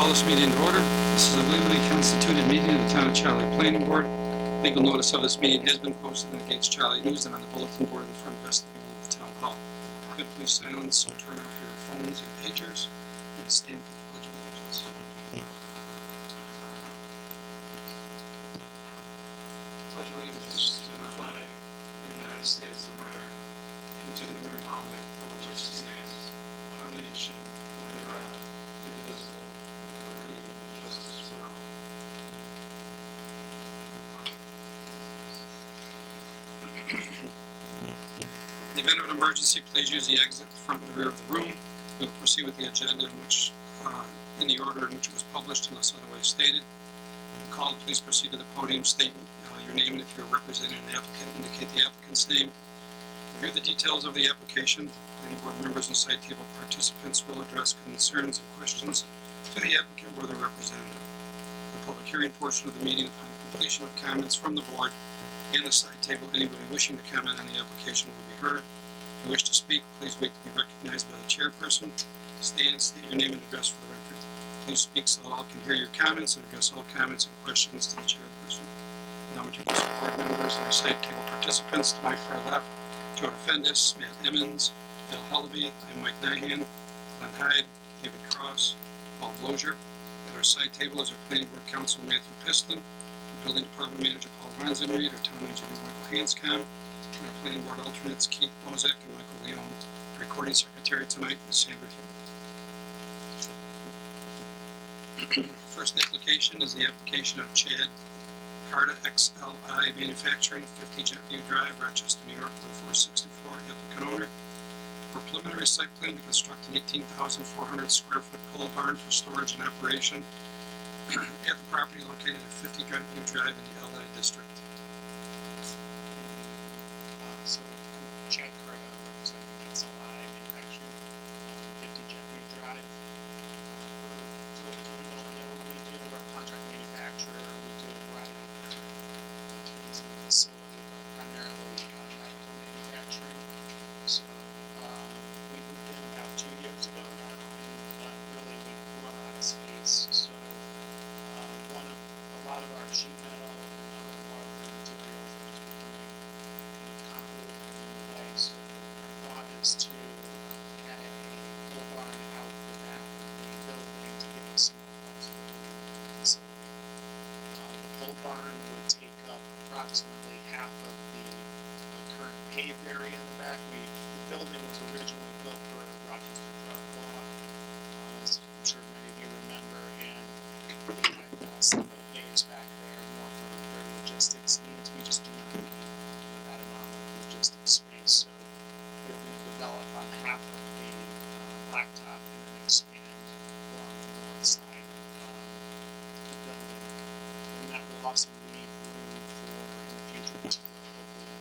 call this meeting to order. This is a legally constituted meeting of the Town of Charlie Planning Board. Legal notice of this meeting has been posted in the Gates Charlie News and on the bulletin board in the front vestibule of the Town Hall. Could please silence or turn off your phones and pagers and stand for the Pledge of Allegiance. Pledge allegiance to the flag of the United States of America and to the republic for which it stands, one nation, under God, indivisible, with liberty and justice for all. In the event of an emergency, please use the exit, the front and rear of the room. We will proceed with the agenda in the order in which it was published unless otherwise stated. When called, please proceed to the podium, state your name, and if you're representing an applicant, indicate the applicant's name. Review the details of the application. Planning board members and site table participants will address concerns and questions to the applicant or their representative. The public hearing portion of the meeting, upon completion of comments from the board and the site table, anybody wishing to comment on the application will be heard. If you wish to speak, please wait to be recognized by the chairperson. Stand, state your name and address for the record. Please speak so that all can hear your comments and address all comments and questions to the chairperson. Now we introduce the board members and our site table participants. To my far left, Joe Defendis, Matt Emmons, Bill Hellaby, I'm Mike Nyhan, Glenn Hyde, David Cross, Paul Blozier. At our side table is our planning board counsel Matthew Piston, our building department manager Paul Renzenreed, our town engineer Michael Hanscom, and our planning board alternates Keith Bozek and Michael Leone. The recording secretary tonight is Sandra Hewitt. First application is the application of Chad Carta XLI Manufacturing, 50 Jetview Drive, Rochester, New York, 1464, applicant owner. For preliminary site plan to construct an 18,400 square foot pole barn for storage and operation at the property located at 50 Jetview Drive in the LI district. So I'm Chad Carta, representing XLI Manufacturing, 50 Jetview Drive. We're a contract manufacturer. We do a variety of things in the facility, but primarily medical manufacturing. So we moved in about 2 years ago now, and really we've run out of space. So a lot of our sheet metal and other larger materials are just becoming kind of convoluted and in the way. So our thought is to add a pole barn out the back of the building to give us some more flexibility with the facility. The pole barn would take up approximately half of the current paved area in the back. The building was originally built for Rochester Drug Law, as I'm sure many of you remember, and we had some of the paves back there more for logistics needs. We just do not need that amount of logistics space, so we're going to develop on half of the blacktop and then expand along the north side of the building, and that will also leave room for, in the future, to hopefully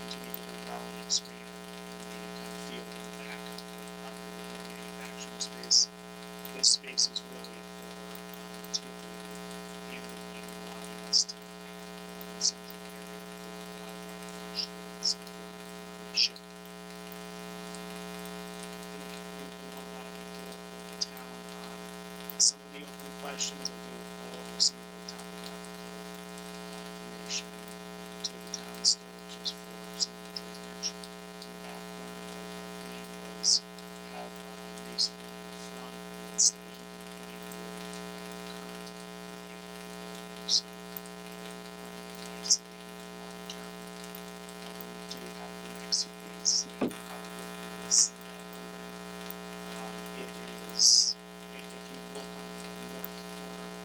continue to develop and expand the kind of field in the back of the property with more manufacturing space. This space is really for material handling and allowing us to something area for a lot of our finished goods to be shipped. I think we want to work with the town on some of the open questions, or do go over some of the topical information to the town still, just for some of the drainage in the back corner. Our plan was to have masonry in the front and then staging and painting with current light of the building, so getting nicely in the long term. When we do have the next phase, probably is the building. It is, if you look on the north corner of the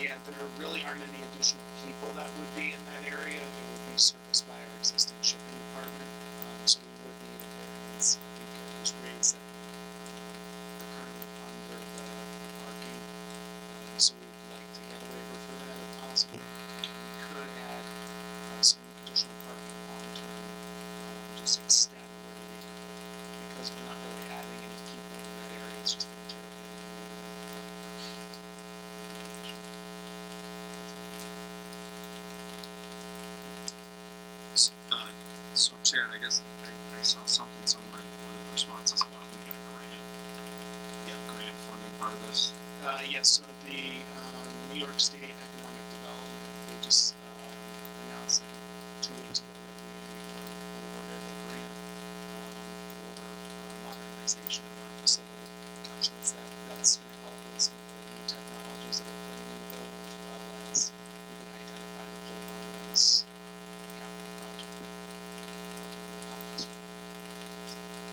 Yeah, there really aren't any additional people that would be in that area. It would be serviced by our existing shipping department, so we would need a variance. I think it was raised that we're currently under the parking, so we would like to get a waiver for that if possible. We could add some additional parking long term, just extend where we, because we're not really adding any people in that area, it's just material. So Chad, I guess I saw something somewhere in one of the responses about we got a grant. Yeah, grant funding part of this. Yes, so the New York State Economic Development, they just announced 2 weeks ago that we were awarded a grant for modernization of our facility. So that's going to help with some of the new technologies that we're putting in the building, as well as we can identify the pole barn as a capital project.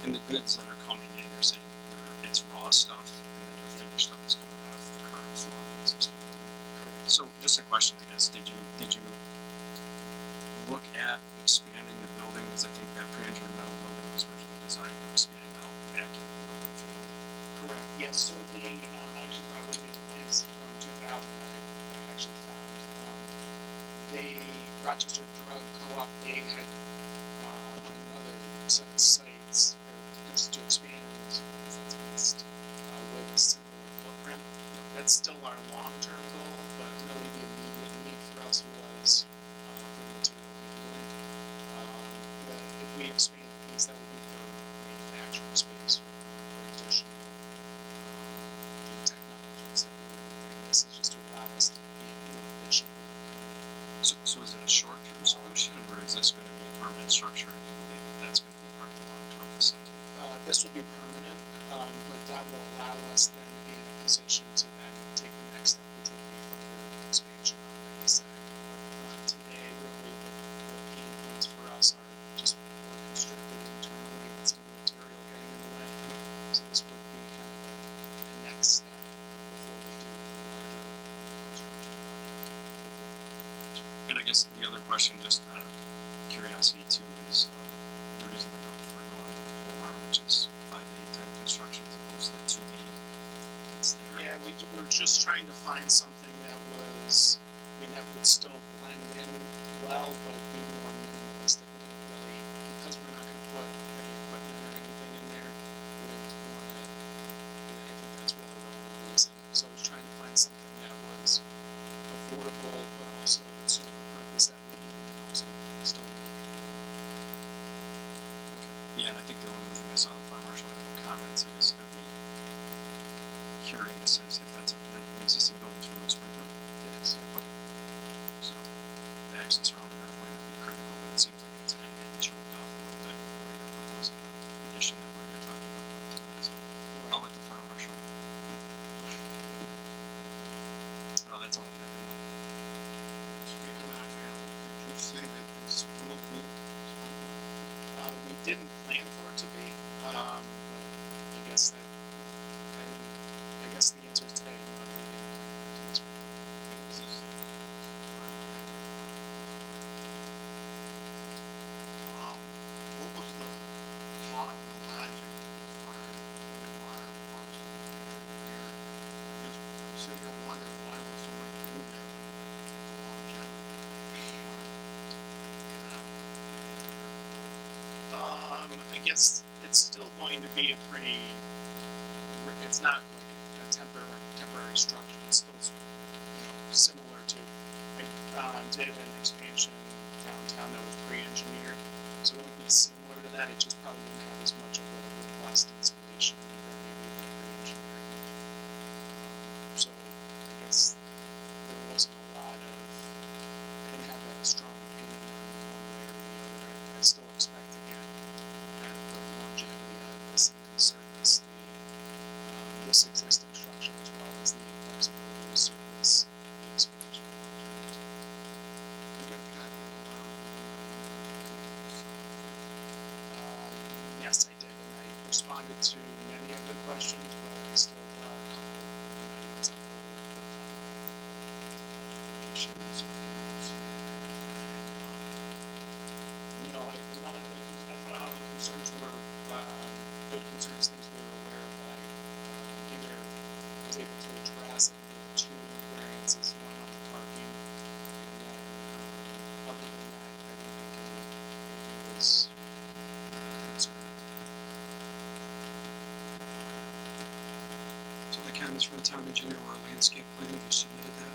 And the goods that are coming in, you're saying it's raw stuff, and then your finished stuff is coming out of the current floor of the existing building. So, just a question, I guess, did you look at expanding the building? Because I think that pre-engineered metal building was originally designed to expand out back into the building field. Correct. Yes, so the actually probably is from 2000 I actually found. They Rochester Drug Co-op, they had another set of sites just to expand that's based with a similar footprint. That's still our long-term goal, but really the immediate need for us was for material handling. If we expand these, that would be for manufacturing space for additional new technologies that we would bring. This is just to allow us to be efficient. So is it a short-term solution, or is this going to be a permanent structure, and you believe that that's going to be part of the long-term facility? This will be permanent, but that will allow us then to be in a position to then take the next step, which would be further expansion on the east side. Today, really, the pain points for us are just more constricted internally with some material getting in the way. So this would be kind of the next step before we do the larger construction project. And I guess the other question, just out of curiosity too, is the reason for going with the pole barn, which is 5A type construction as opposed to 2B. It's there. Yeah, we're just trying to find something that was, that would still blend in well, but be more minimalistic. We didn't really, because we're not going to put heavy equipment or anything in there, we didn't want to, I think that's really the only reason. So I was trying to find something that was affordable, but also would serve the purpose that we need and also still Yeah, and I think the only other thing I saw in the fire marshal had no comments. I guess I'd be curious as if that's an existing building to a sprinkler. it is. So the access around that might be critical, but it seems like it's kind of getting choked off a little bit before you're proposing an addition that we're talking about tonight. So I'll let the fire marshal. Oh, that's all I have. Could you say that this will be? We didn't plan for it to be, but I guess that, I guess the answer is today. We're not really getting planned for it to be. What was the thought and the logic as far as the water parts of the future here? Just sitting here wondering why there's so much to do there. The longevity. I guess it's still going to be a pretty, it's not like a temporary structure. It's still, similar to, I did an expansion downtown that was pre-engineered. So it would be similar to that. It just probably wouldn't have as much of a robust installation than maybe the pre-engineering. So I guess there wasn't a lot of, I didn't have a strong opinion on one way or the other. I still expect to get the longevity out of this and can service this existing structure as well as the flexibility to service the expansion. You got capital Yes, I did, and I responded to many of the questions, but I still got a couple of ideas up for the conditions. No, none of the, I thought all the concerns were, good concerns, things we were aware of, that I, either was able to address. I think there were two variances, one on the parking, and then, other than that, I don't think anything was concerning. So the comments from the town engineer or landscape plan, have you submitted that?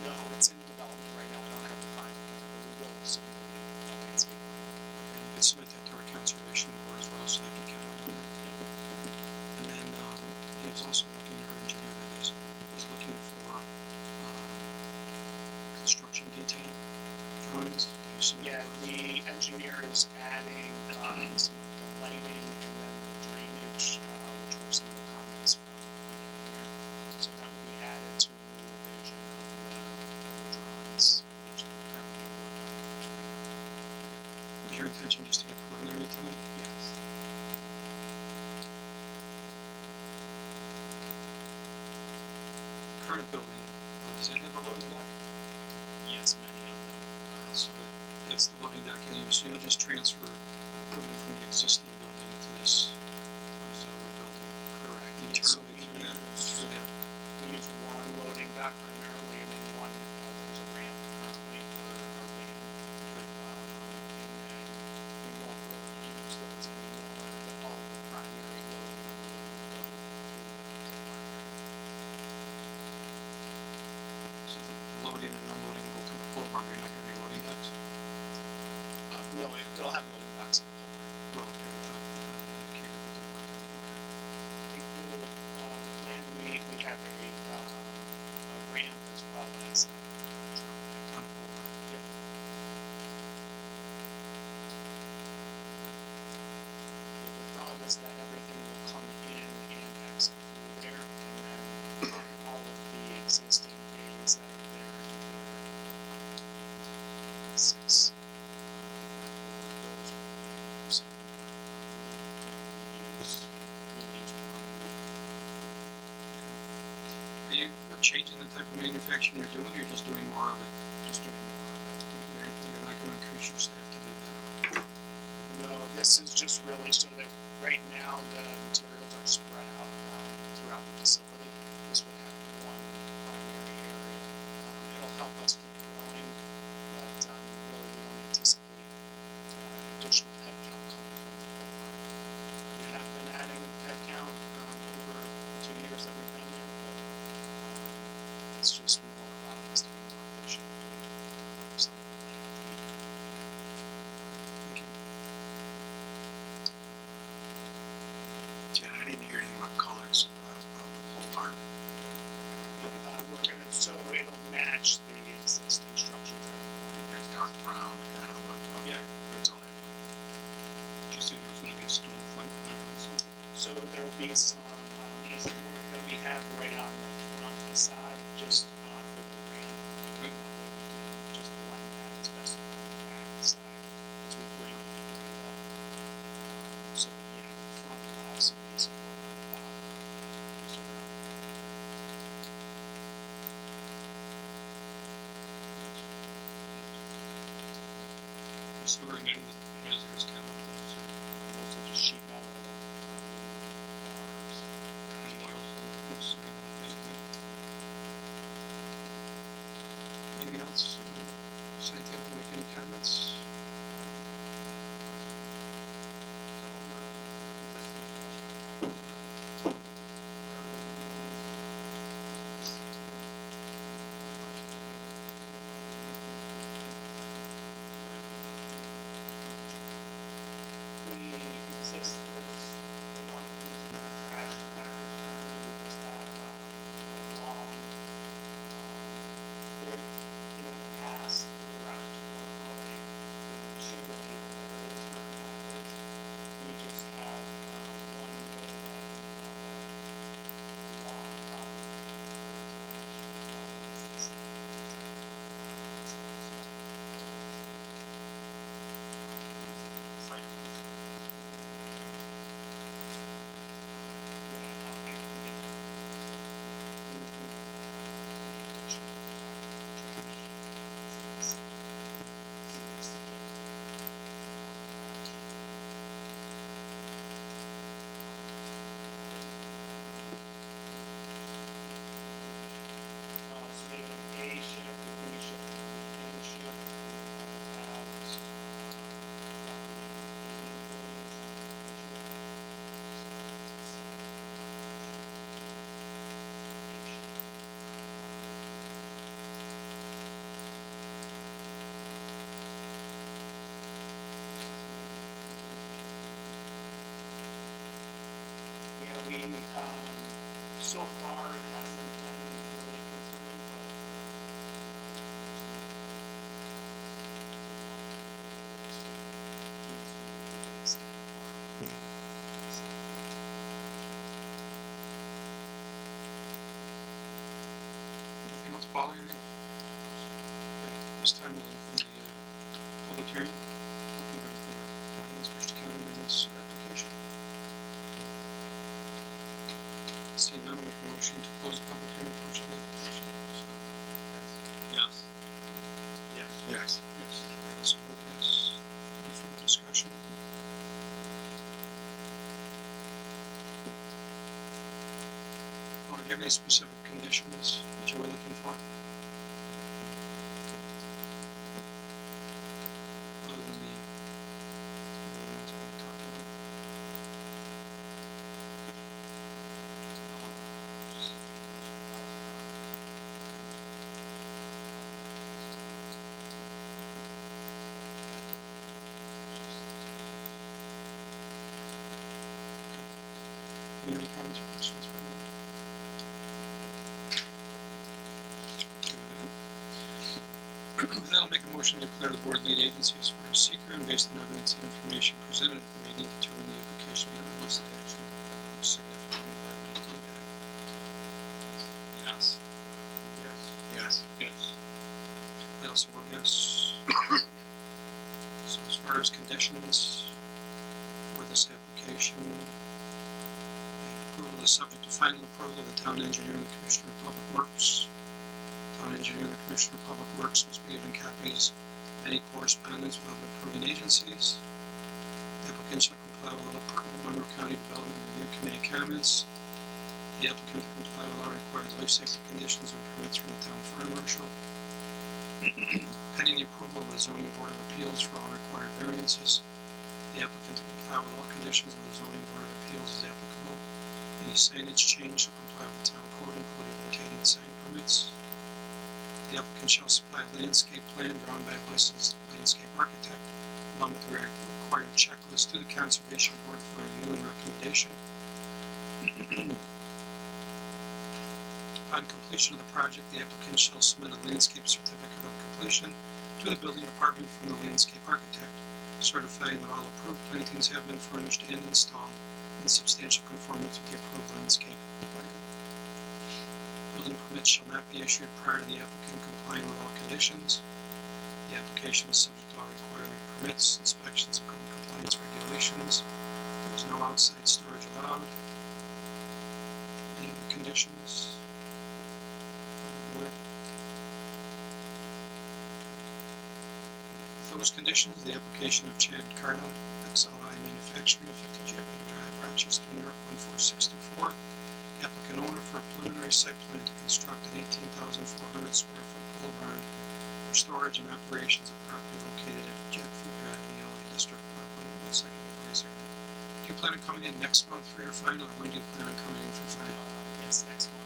No, it's in development right now, I don't have the final plan, but we will soon be a landscape plan. Okay, you can submit that to our conservation board as well, so they can comment on it. And then, he was also looking, our engineer that is, was looking for, construction detail drawings. Have you submitted Yeah, those? the engineer is adding, some of the lighting and then the drainage, which were some of the comments from the engineer. So that will be added to the new revision of the drawings, which are currently working on. Was your intention just to get preliminary tonight? Yes. Current building, does it have a loading dock? Yes, many of them. So that's the loading dock in use, so you'll just transfer equipment from the existing building to this, building. Correct. Internally Yes, so we through that, through that. use one loading dock primarily, and then one, there's a ramp currently for our van. And then we won't really use those anymore, but all the primary loading will go through the primary. So the loading and unloading will go through the pole barn, you're not gonna be loading docks? No, they'll have loading docks in the whole Well, okay, indicated that they're not gonna be, I think the plan, we have a ramp as well as a truck. okay, on the pole barn. Yep. The thought is that everything will come in and exit through there, and then all of the existing bays that are there, six. Those will use, Are you changing the type of manufacturing you're doing, or you're just doing more of it? just doing more of it. You're not gonna increase your staff to do that? No, this is just really so that right now the materials are spread out throughout the facility. This would have one primary area. It'll help us keep growing, but really we don't anticipate additional headcount coming from the pole barn. We have been adding headcount over the 2 years that we've been here, but it's just more allowing us to be more efficient doing some of the land. Thank you. Jen, I didn't hear anything about colors of the pole barn. We're gonna, so it'll match the existing structure there. There's dark brown, kind of look. Yeah. That's all I know. Did you say there was gonna be a stone front? So there'll be some, laser work that we have right on the front facade, just, for the ramp. Good. That way we can just blend that as best we can with the back side as we bring the grade up. So, yeah, the front will have some laser work on the bottom. Just around. The sewer and any hazardous chemicals or Those are just sheet metal, bars. any oils and things, anything else? Scientific, make any comments? So far, it hasn't been really a concern, but. Anything else, Paul? Anything? Okay, this time we'll open the public hearing. Open it for audience wish to comment on this application. Seeing none, make a motion to close the public hearing portion of the application. Yes. Yes. Yes. Yes. I also vote yes. Any further discussion? Do you have any specific conditions that you were looking for? Other than the ones we talked about? Any comments or questions from you? With that, I'll make a motion to declare the board lead agency as far as seeker, and based on evidence and information presented, we may need to determine the application to have listed action of significant environmental impact. Yes. Yes. Yes. Yes. I also vote yes. So as far as conditions for this application, the approval is subject to final approval of the town engineer and the commissioner of public works. Town engineer and the commissioner of public works must be given copies of any correspondence with other approving agencies. The applicant shall comply with all pertinent Monroe County Development Review Committee comments. The applicant will comply with all required life safety conditions and permits from the town fire marshal. Pending the approval of the zoning board of appeals for all required variances, the applicant will comply with all conditions of the zoning board of appeals as applicable. Any signage change shall comply with the town code, including locating sign permits. The applicant shall supply a landscape plan drawn by a licensed landscape architect, along with the required checklist to the conservation board for review and recommendation. Upon completion of the project, the applicant shall submit a landscape certificate of completion to the building department from the landscape architect, certifying that all approved plantings have been furnished and installed in substantial conformance with the approved landscape plan. Building permits shall not be issued prior to the applicant complying with all conditions. The application is subject to all required permits, inspections, and code compliance regulations. There is no outside storage allowed. Any other conditions? With those conditions, the application of Chad Cardone, XLI Manufacturing, 50 Japan Drive, Rochester, New York, 14624. Applicant owner for a preliminary site plan to construct an 18,400 square foot pole barn for storage and operations of property located at Jet Food Drive in the LA District. 1 second advisor. Do you plan on coming in next month for your final, or when do you plan on coming in for final? Yes, next month,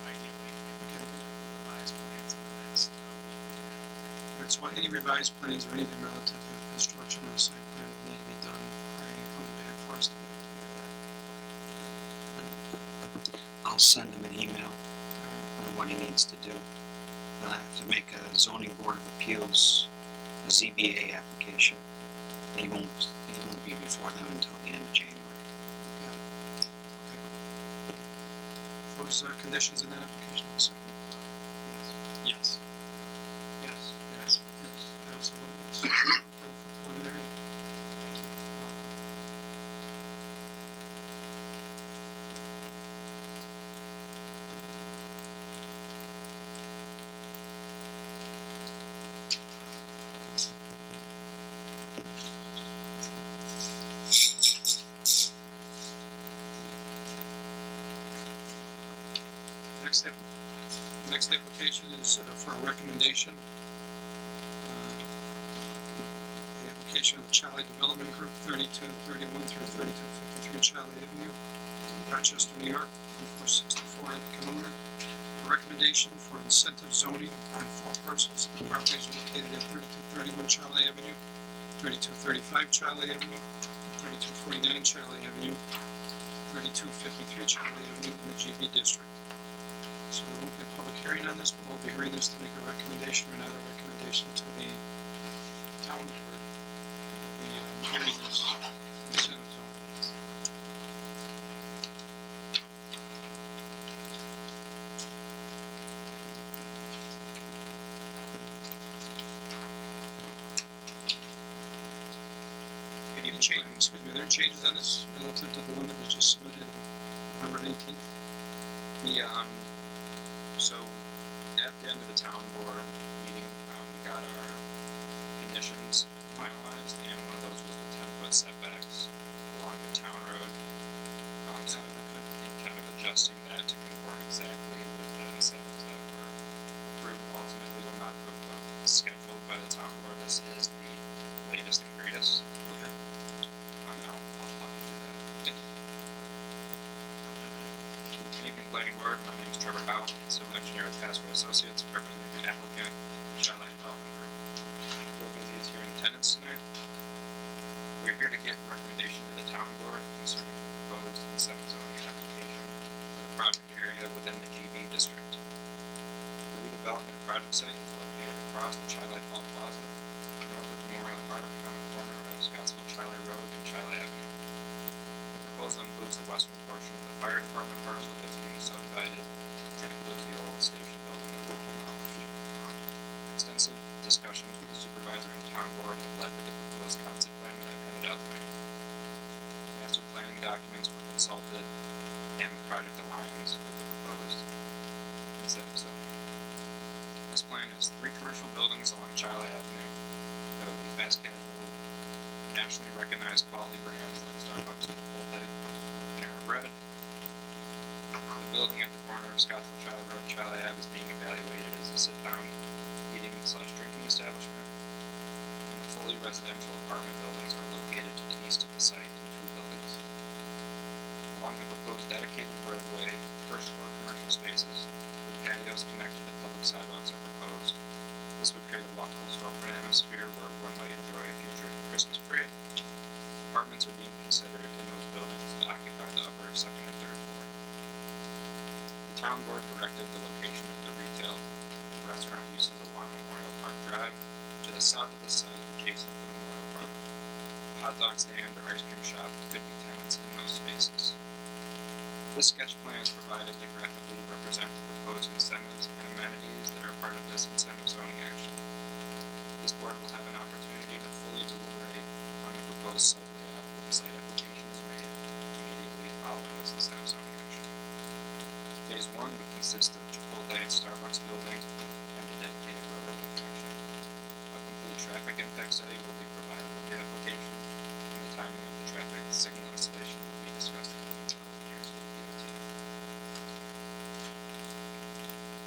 ideally, Okay. revised plans in the next week. All right, so any revised plans or anything relative to construction of the site plan will need to be done prior to coming back for us to be able to do that. I'll send him an email on what he needs to do. He'll have to make a zoning board of appeals, a ZBA application. He won't be before them until the end of January. Okay. Those conditions in that application also. Yes. Yes. Yes. Yes. Absolutely. Preliminary. Next application is for a recommendation. The application of the Charlie Development Group, 3231 through 3253 Charlie Avenue, Rochester, New York, 1464, applicant owner. A recommendation for incentive zoning on 4 parcels of properties located at 3231 Charlie Avenue, 3235 Charlie Avenue, 3249 Charlie Avenue. 3253 Charlie Avenue in the GB district. So there won't be a public hearing on this, but we'll be hearing this to make a recommendation or not a recommendation to the town board. We'll be hearing this consent of zone. Any changes, excuse me, are there changes on this relative to the one that was just submitted on November 19th? So at the end of the town board meeting, we got our conditions finalized, and one of those was the 10-foot setbacks along the town road. Kind of adjusting that to conform exactly with the incentives that were approved. Ultimately, will not approved, but scheduled by the town board. This is the latest and greatest. Okay. I'll walk you through that. Good evening, planning board. My name is Trevor Howe, civil engineer with Password Associates, representing the applicant, Charlotte Development Group. Joe Busy is here in attendance tonight. We're here to get a recommendation to the town board concerning the proposed incentive zoning application for the project area within the GB district. The redevelopment project site is located across the Chi-Li Hall Plaza, north of Memorial Park, on the corner of Scottsville Chi-Li Road and Chi-Li Avenue. The proposal includes the western portion of the fire department parcel that's being subdivided, and includes the old station building that will be demolished. Extensive discussions with the supervisor and town board have led to the proposed concept plan that I've handed out tonight. Master planning documents were consulted, and the project aligns with the proposed incentive zone. This plan is 3 commercial buildings along Chi-Li Avenue that will be fast casual, nationally recognized quality brands like Starbucks and Chipotle, Panera Bread. The building at the corner of Scottsville Chi-Li Road, Chi-Li Ave is being evaluated as a sit-down eating / drinking establishment. And the fully residential apartment buildings are located to the east of the site in 2 buildings. Along the proposed dedicated roadway, first floor commercial spaces with patios connected to public sidewalks are proposed. This would create a walkable storefront atmosphere where one might enjoy a future Christmas parade. Apartments are being considered in those buildings to occupy the upper, second, and third floor. The town board directed the location of the retail and restaurant uses along Memorial Park Drive to the south of the site adjacent to Memorial Park. A hot dog stand or ice cream shop could be tenants in those spaces. This sketch plan is provided to graphically represent the proposed incentives and amenities that are part of this incentive zoning action. This board will have an opportunity to fully deliberate on the proposed site layout when the site application is made immediately following this incentive zoning action. Phase 1 would consist of Chipotle and Starbucks buildings and a dedicated road intersection. A complete traffic impact study will be provided with the application, and the timing of the traffic signal installation will be discussed in detail with the DOT.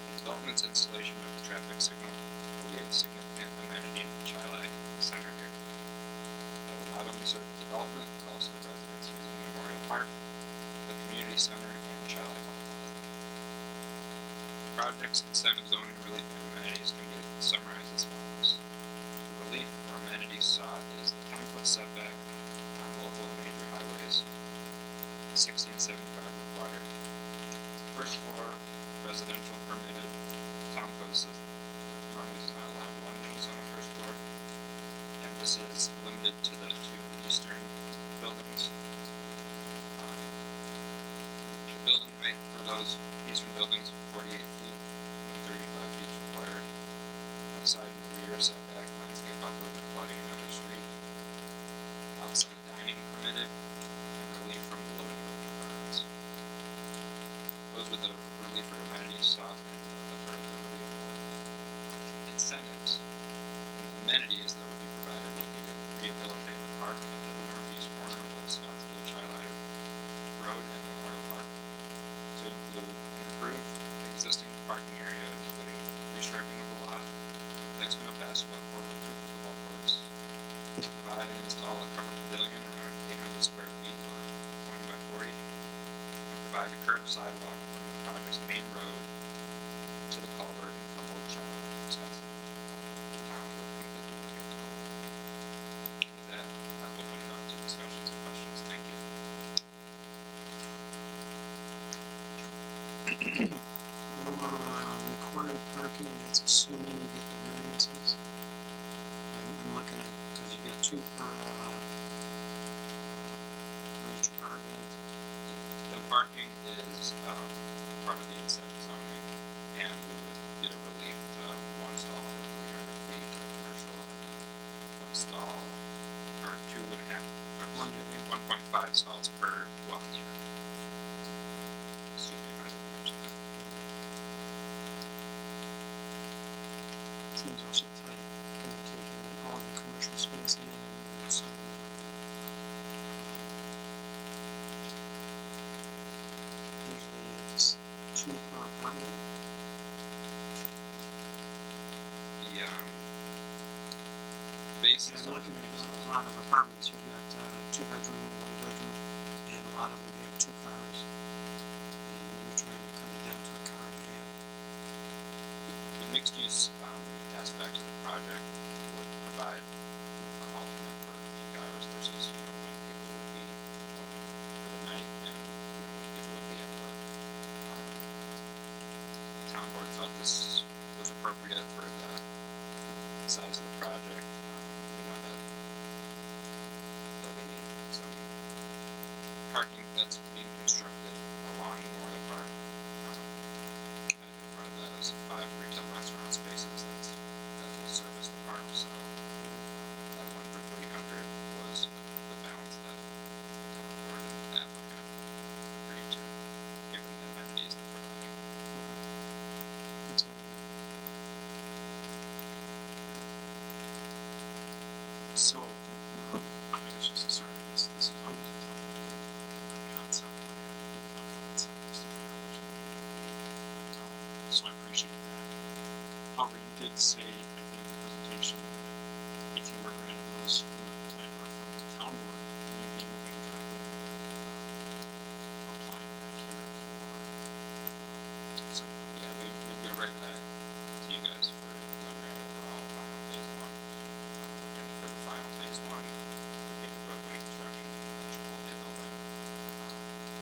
The development's installation of the traffic signal will be a significant amenity in the Chi-Li Center area. It will not only serve the development, but also the residents using Memorial Park, the community center, and Chi-Li Hall Plaza. The project's incentive zoning relief and amenities can be summarized as follows. The relief or amenities sought is the 10-foot setback on local and major highways, 60 and 75 required. First floor residential permitted. Town code says normally does not allow one units on the first floor, and this is limited to the 2 eastern buildings. The building height for those eastern buildings is 48 feet, and 35 feet is required. Outside and rear setback, landscape buffer with flooding and other street. Outside dining permitted, and relief from the limit building requirements. Those were the relief or amenities sought in the relief or incentives. And the amenities that would be provided would be to rehabilitate the park at the northeast corner of the Scottsville Chi-Li Road and Memorial Park to include an improved existing parking area, including restriping of the lot, placement of basketball court and football courts, to provide and install a covered pavilion around 800 square feet or 20 by 40, and provide a curved sidewalk from the project's main road to the culvert and from Old Chi-Li to Wisconsin. The town would completely locate the culvert. With that, I'll open it up to discussions and questions. Thank you. assuming you get the variances. I'm looking at, cause you got two per each apartment. The parking is, part of the incentive zoning, and we would get a relief, one stall for 300 feet of commercial, and one stall, or 1.5 stalls per dwelling unit. Excuse me, if I didn't mention that. Seems also tight, kind of taking all the commercial space in and some. Usually it's two per apartment. The, base is I'm looking at a lot of apartments, you've got, two bedroom, one bedroom, and a lot of them have two cars. And you're trying to cut it down to a car and a half. the mixed use, aspect of the project would provide an alternate for peak hours versus, when people would be, for the night and, people would be at work. Town board felt this was appropriate for the size of the project. We know that there'll be some parking that's being constructed along Memorial Park. In front of that is 5 retail restaurant spaces that will service the park, so that one for 300 was the balance that the town board and the applicant agreed to, given the amenities they're providing. That's all. So, I mean, it's just a sort of, this is always a tough one, concept plan, concept establishment. So I appreciate that. However, you did say, I think in the presentation, that if you were granted those from the plan or from the town board, then you'd be moving directly applying back here for. So, Yeah, we'd go right back to you guys for preliminary overall final phase one. And for the final phase one, we get the roadway construction, and Chipotle building.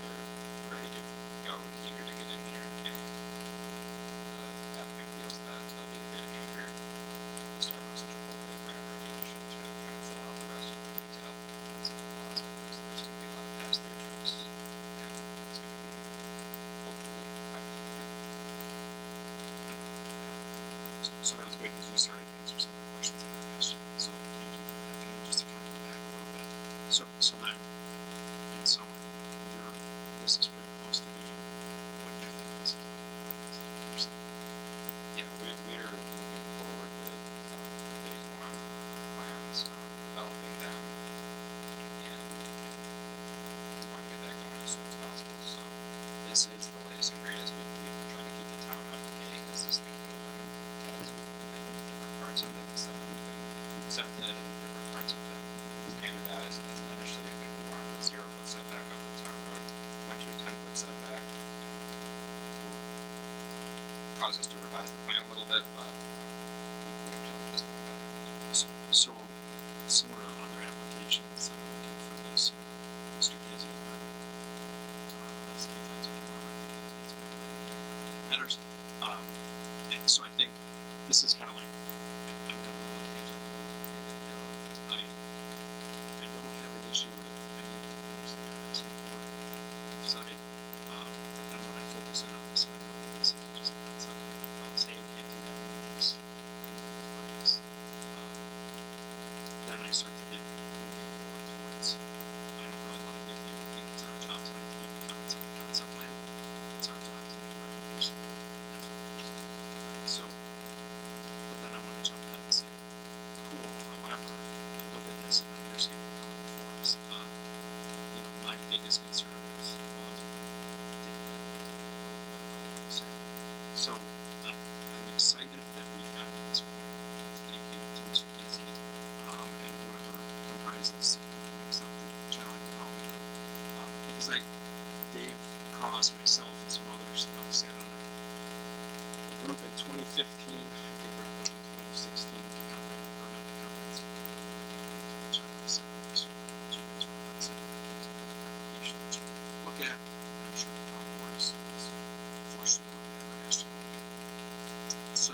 They're ready to go and eager to get in here, and the applicant feels that they'll be a bit anchored to Starbucks and Chipotle brand regulation to kind of fill out the rest of the retail. There's gonna be a lot of pass-through trips, and it's gonna be hopefully So that was great, because you started to answer some of the questions that I asked you, so thank you for that. And then just to kind of go back a little bit, so then, in summer, this is pretty close to being what you think this is. Yeah, we're moving forward with phase one plans, developing them, and we want to get that going as soon as possible. So this is the latest and greatest. We've been trying to keep the town up to date as this thing moves on. As we've been in different parts of it, some have been accepted and different parts have been standardized. And initially, I think we wanted a 0-foot setback up the town road, went to a 10-foot setback. Caused us to revise the plan a little bit, but we feel at this point that So, similar to other applications, I'm looking for this, Mr. Gizzi, that's the times I can remember, I think it's been like a year, it matters. And so I think this is kind of like, I'm gonna really think of I don't have an issue with any of the things that you're asking for inside. But then when I focus in on this, and I know that this is just a concept, if I say you can't do that in these phrase, then I start to get moving more towards, I don't really want to give you, it's our job tonight to give you concept plan. It's our job to make a recommendation. That's what we're supposed to do. So, but then I want to jump ahead and say, cool, however, look at this and understand what's coming for us. My biggest concern is, well, as we did, so, I'm excited that we've gotten to this point. Thank you to Mr. Gizzi, and whoever comprises, makes up the general development group. Because Dave Cross, myself, and some others, sat on a group in 2015, I think we're up in 2016, look at, and I'm sure the town board is forced to look at or has to look at. So,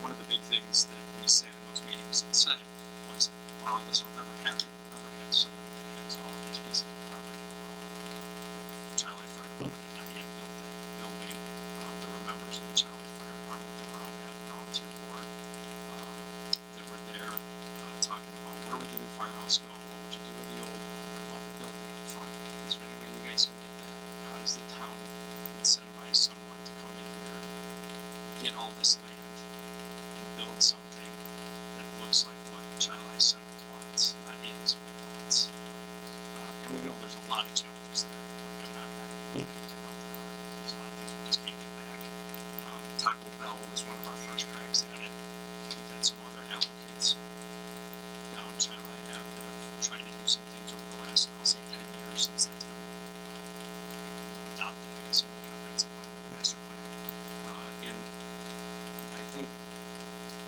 one of the things that we sat in those meetings and said was, wow, this will never happen. We'll never have somebody that has all these pieces of property around Child Life Fire Department. I had built that building. There were members of the Child Life Fire Department that were on that volunteer board that were there talking about where would the new firehouse go? What would you do with the old one? What about the building up front? Is there any way you guys can get that? How does the town incentivize someone to come in here and get all this land and build something that looks like what Child Life Center wants, not is what it wants? And we know there's a lot of challenges there. I'm not I know there are. There's a lot of things we just can't get back. Taco Bell was one of our first cracks at it. We've had some other applicants down Child Life that have tried to do some things over the last, I'll say, 10 years since that's been adopted, I guess, in the comprehensive plan, master plan. And I think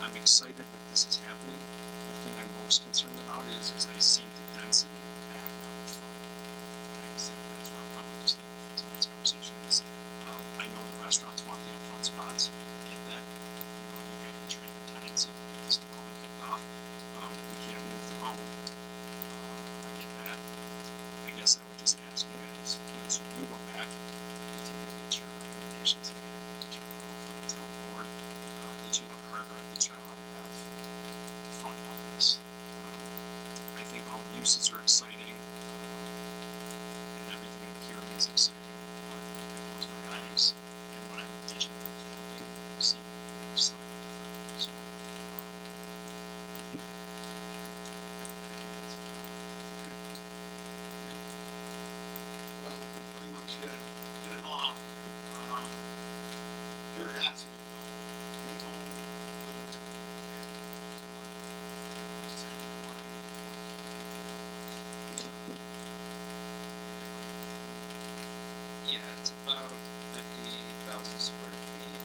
I'm excited that this is happening. The thing I'm most concerned about is I see the density in the back, not the front. And I think that's where I'll probably just leave it for tonight's conversation is, I know the restaurants want the upfront spots. I get that. You know, you got to train your tenants and get this development kicked off. We can't move them out. I get that. I guess I would just ask you guys, once you do go back, continue to get your recommendations and get your approval from the town board, that you look harder at the Child Life front on this. I think all the uses are exciting, and everything I'm hearing is exciting. But I close my eyes, and when I'm envisioning the building, I'm seeing things slightly different. So, Well, we pretty much hit it off. Curiosity though, you know, Yeah, it's about 50,000 square feet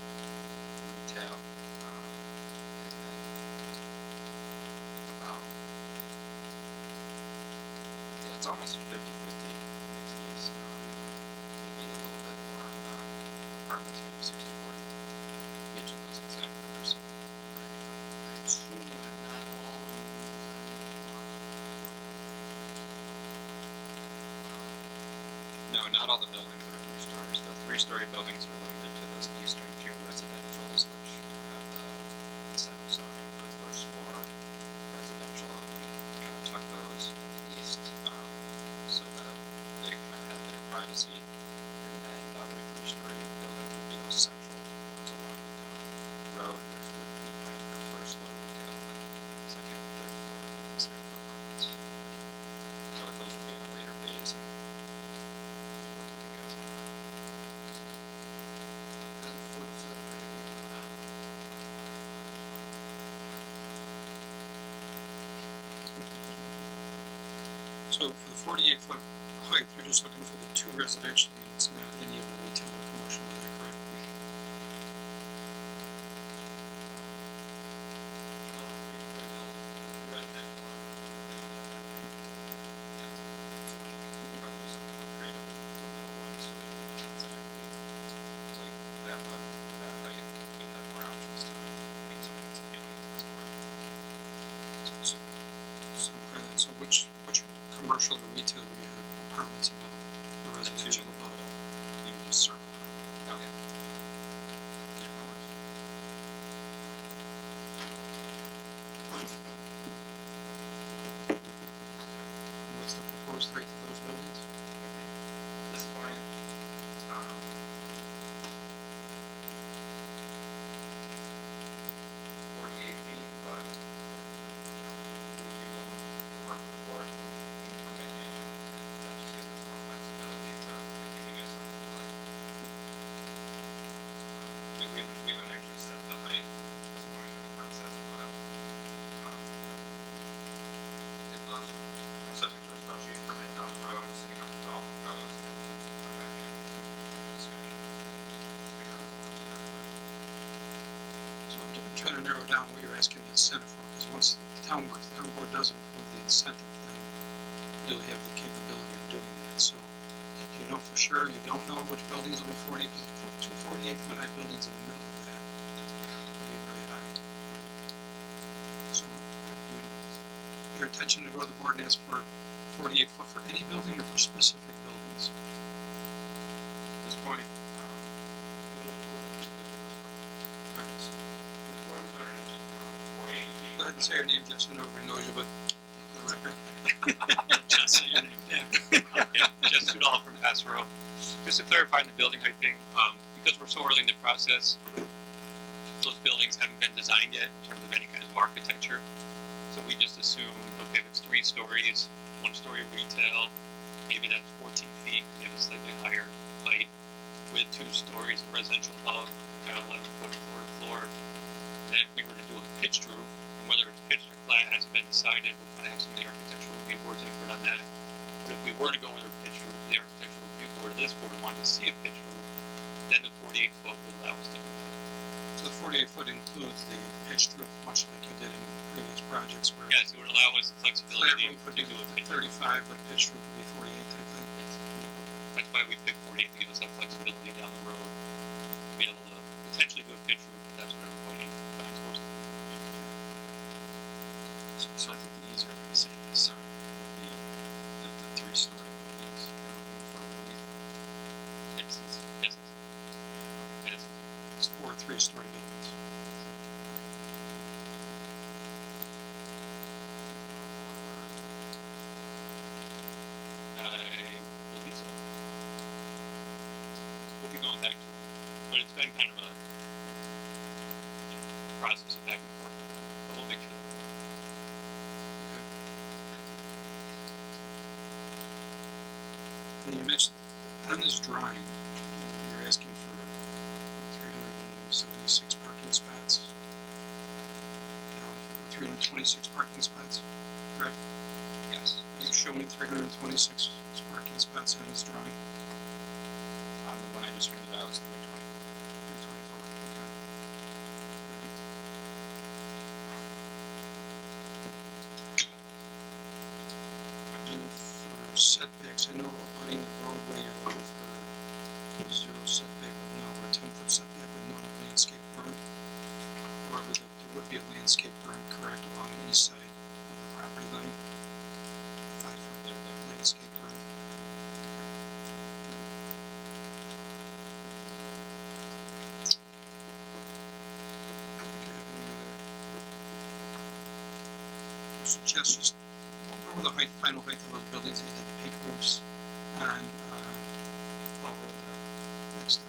retail, and then about, yeah, it's almost a 50-50 mixed use, maybe a little bit more on apartments, maybe 60-40. Each of those exact numbers. I assume that not all of them No, not all the buildings are 3 stories. The 3-story buildings are limited to those eastern few residentials, which have the south zoning for the first floor residential. We kind of tuck those in the east, so that they kind of have their privacy. And then the other 3-story buildings would be those central ones along the road, which would be kind of your first floor retail, and second and third floor would be considered apartments. So those would be in a later phase. And So for the 48-foot height, you're just looking for the 2 residential units, not any of the retail or commercial, is that correct? So which commercial or retail we have apartments above, or residential above? you can just circle it. Okay. Yeah, no worries. What's the proposed height of those buildings? At this point, 48 feet, but we do work with the board and come in and that just gives us more flexibility to give you guys something to like. We haven't actually set the height at this point in the process, but it does, subject to a special use permit down the road, setting up development roads, and come back in discussion. Figure out what to do. So I'm trying to narrow down what you're asking the incentive for, because once the town board doesn't approve the incentive, then you'll have the capability of doing that. So do you know for sure, you don't know which buildings will be 2 48-foot high buildings in the middle of that? It'll be very high. your intention to go to the board and ask for 48 foot for any building or for specific buildings? At this point, Go ahead and say your name, Justin, nobody knows you, but for the record. just say your name. Yeah, just Sudol from Pass Row. Just to clarify the building height thing, because we're so early in the process, those buildings haven't been designed yet in terms of any kind of architecture. So we just assume, okay, if it's 3 stories, 1 story retail, maybe that's 14 feet, we have a slightly higher height with 2 stories of residential above, got 11 foot floor to floor. Then if we were to do a pitched roof, and whether it's pitched or flat hasn't been decided, we'll kind of have some of the architectural review board's input on that. But if we were to go with a pitched roof, the architectural review board of this board wanted to see a pitched roof, then the 48 foot would allow us to do that. So the 48 foot includes the pitched roof, much like you did in previous projects where Yes, it would allow us the flat flexibility roof would to be do a pitched 35, but pitched roof would be 48 type thing. That's why we picked 48 to give us that flexibility down the road, to be able to potentially do a pitch roof, if that's what everybody finds most. So I think the easier way to say this would be the 3-story buildings, they're looking for relief. Yes, It's 4 3-story buildings. I believe so. We'll be going back to it, but it's been kind of a process of back and forth, but we'll make sure. And you mentioned on this drawing, you're asking for 376 parking spots. 326 parking spots, correct? Yes. You're showing 326 parking spots on this drawing. The one I just printed out is 320. 324, okay. And for setbacks, I know running the roadway, you're looking for 0 setback, but no, or 10-foot setback with no landscape berm. However, there would be a landscape berm, correct, along the east side of the property line. 5-foot landscape berm. I don't think I have any other suggestions. What were the final height of those buildings that had the peak roofs on, over the next,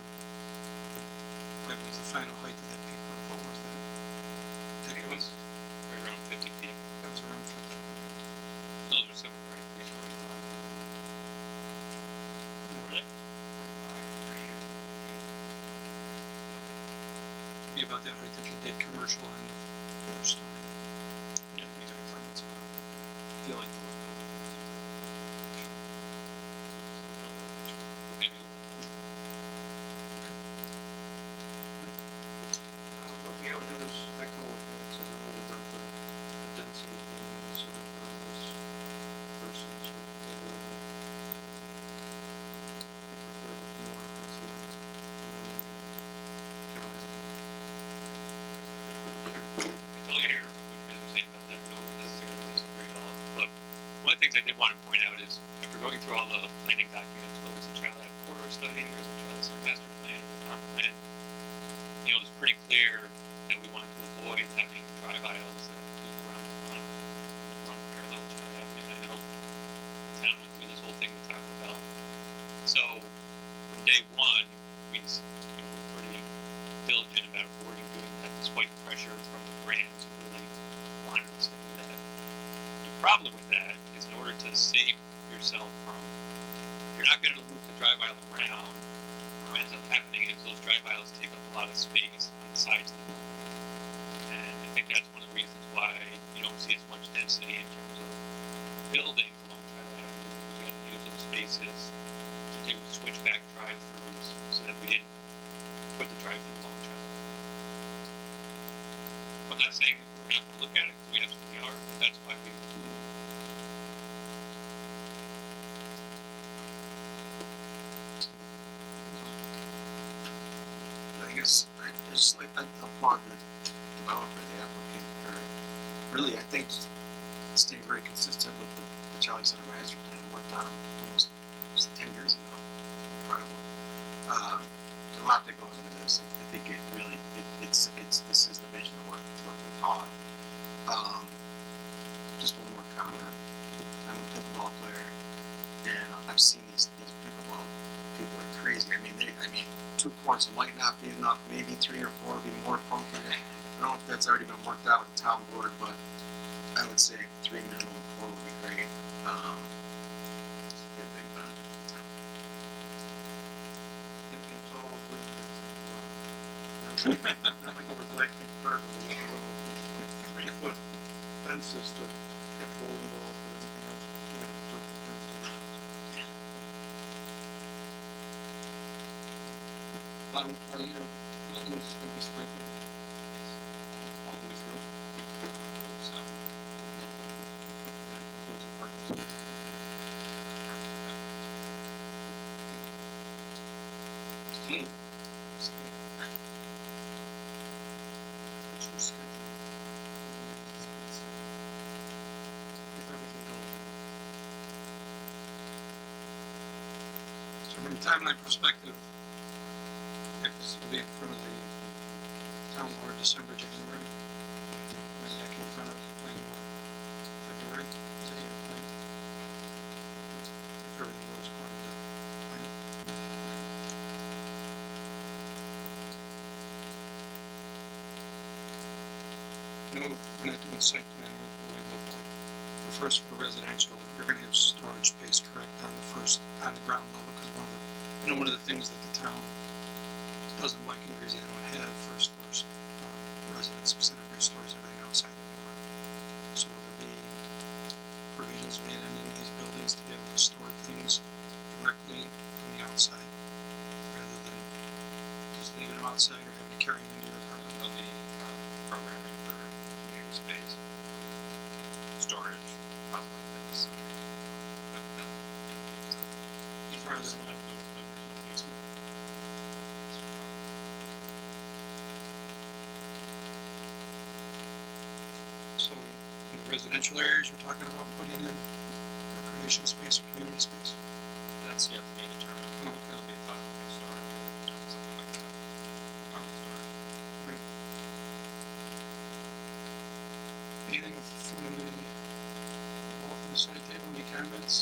what was the final height of that peak roof? What was that? I think it was right around 50 feet. That was around 50. Those are some right three-story. Really? Be about that height if you did commercial on the first story. Yeah, We got permits about. I feel like those buildings. maybe. Okay, I'll do this, I go with that, so I'm gonna go for the density thing, so that this versus what they were. I prefer with more, let's see. Totally hear what you're saying about that, don't necessarily disagree at all. But one of the things I did want to point out is, after going through all the planning documents, whether it's a child life corridor study, or it's a child life master plan, or a comp plan, you know, it's pretty clear that we wanted to avoid having drive aisles that loop run parallel to China Avenue. I know the town went through this whole thing with Taco Bell. So, from day one, we, were pretty diligent about avoiding doing that, despite pressure from the brands who really wanted us to do that. The problem with that is, in order to save yourself from, you're not going to move the drive aisle around. What ends up happening is those drive aisles take up a lot of space on the sides of the building. And I think that's one of the reasons why you don't see as much density in terms of buildings along Trailer Avenue, because we had to use those spaces to do switchback drive-throughs so that we didn't put the drive-through along Trailer Avenue. I'm not saying we're not going to look at it, because we absolutely are, but that's why we. I guess, I just like, I applaud the developer, the applicant, or really, I think staying very consistent with the Charlie Center master plan, worked on almost 10 years ago. Incredible. There's a lot that goes into this. I think it really, this is the vision of what we call it. Just one more comment. I'm a pickleball player, and I've seen these pickleball people are crazy. I mean, 2 courts might not be enough. Maybe 3 or 4 would be more appropriate. I don't know if that's already been worked out with the town board, but I would say 3 minimum, 4 would be great. Be a big benefit to the town. Fences to get bowling balls or anything else. Are you, buildings gonna be sprinkled? All the way through? So, Includes the parking space. Clean. What's your schedule? If everything goes. So from a timeline perspective, if this will be in front of the town board December, January, when that in front of the planning board, February, is that your plan? If everything goes according to plan. No, we're not doing site plan, we're going to look like, first for residential, we're gonna have storage space correct on the ground level, because one of the things that the town doesn't like in Greasy, they don't have for stores, residents, because everybody stores everything outside the door. So there'll be provisions made in any of these buildings to be able to store things directly from the outside, rather than just leaving them outside or having to carry them into your apartment. there'll be programming for community space, storage, possibly things. As far as so in the residential areas, you're talking about putting in recreation space or community space. That's yet to be determined. Oh, okay. It'll be possibly storage, something like that. Probably storage. Anything from the off the side table, any comments?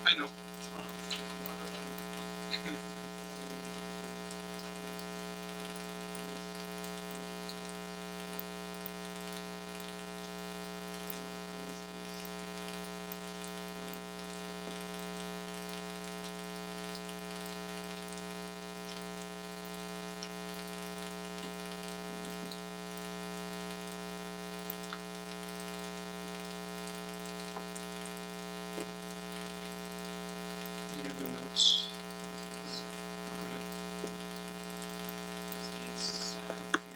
I know. Any other notes?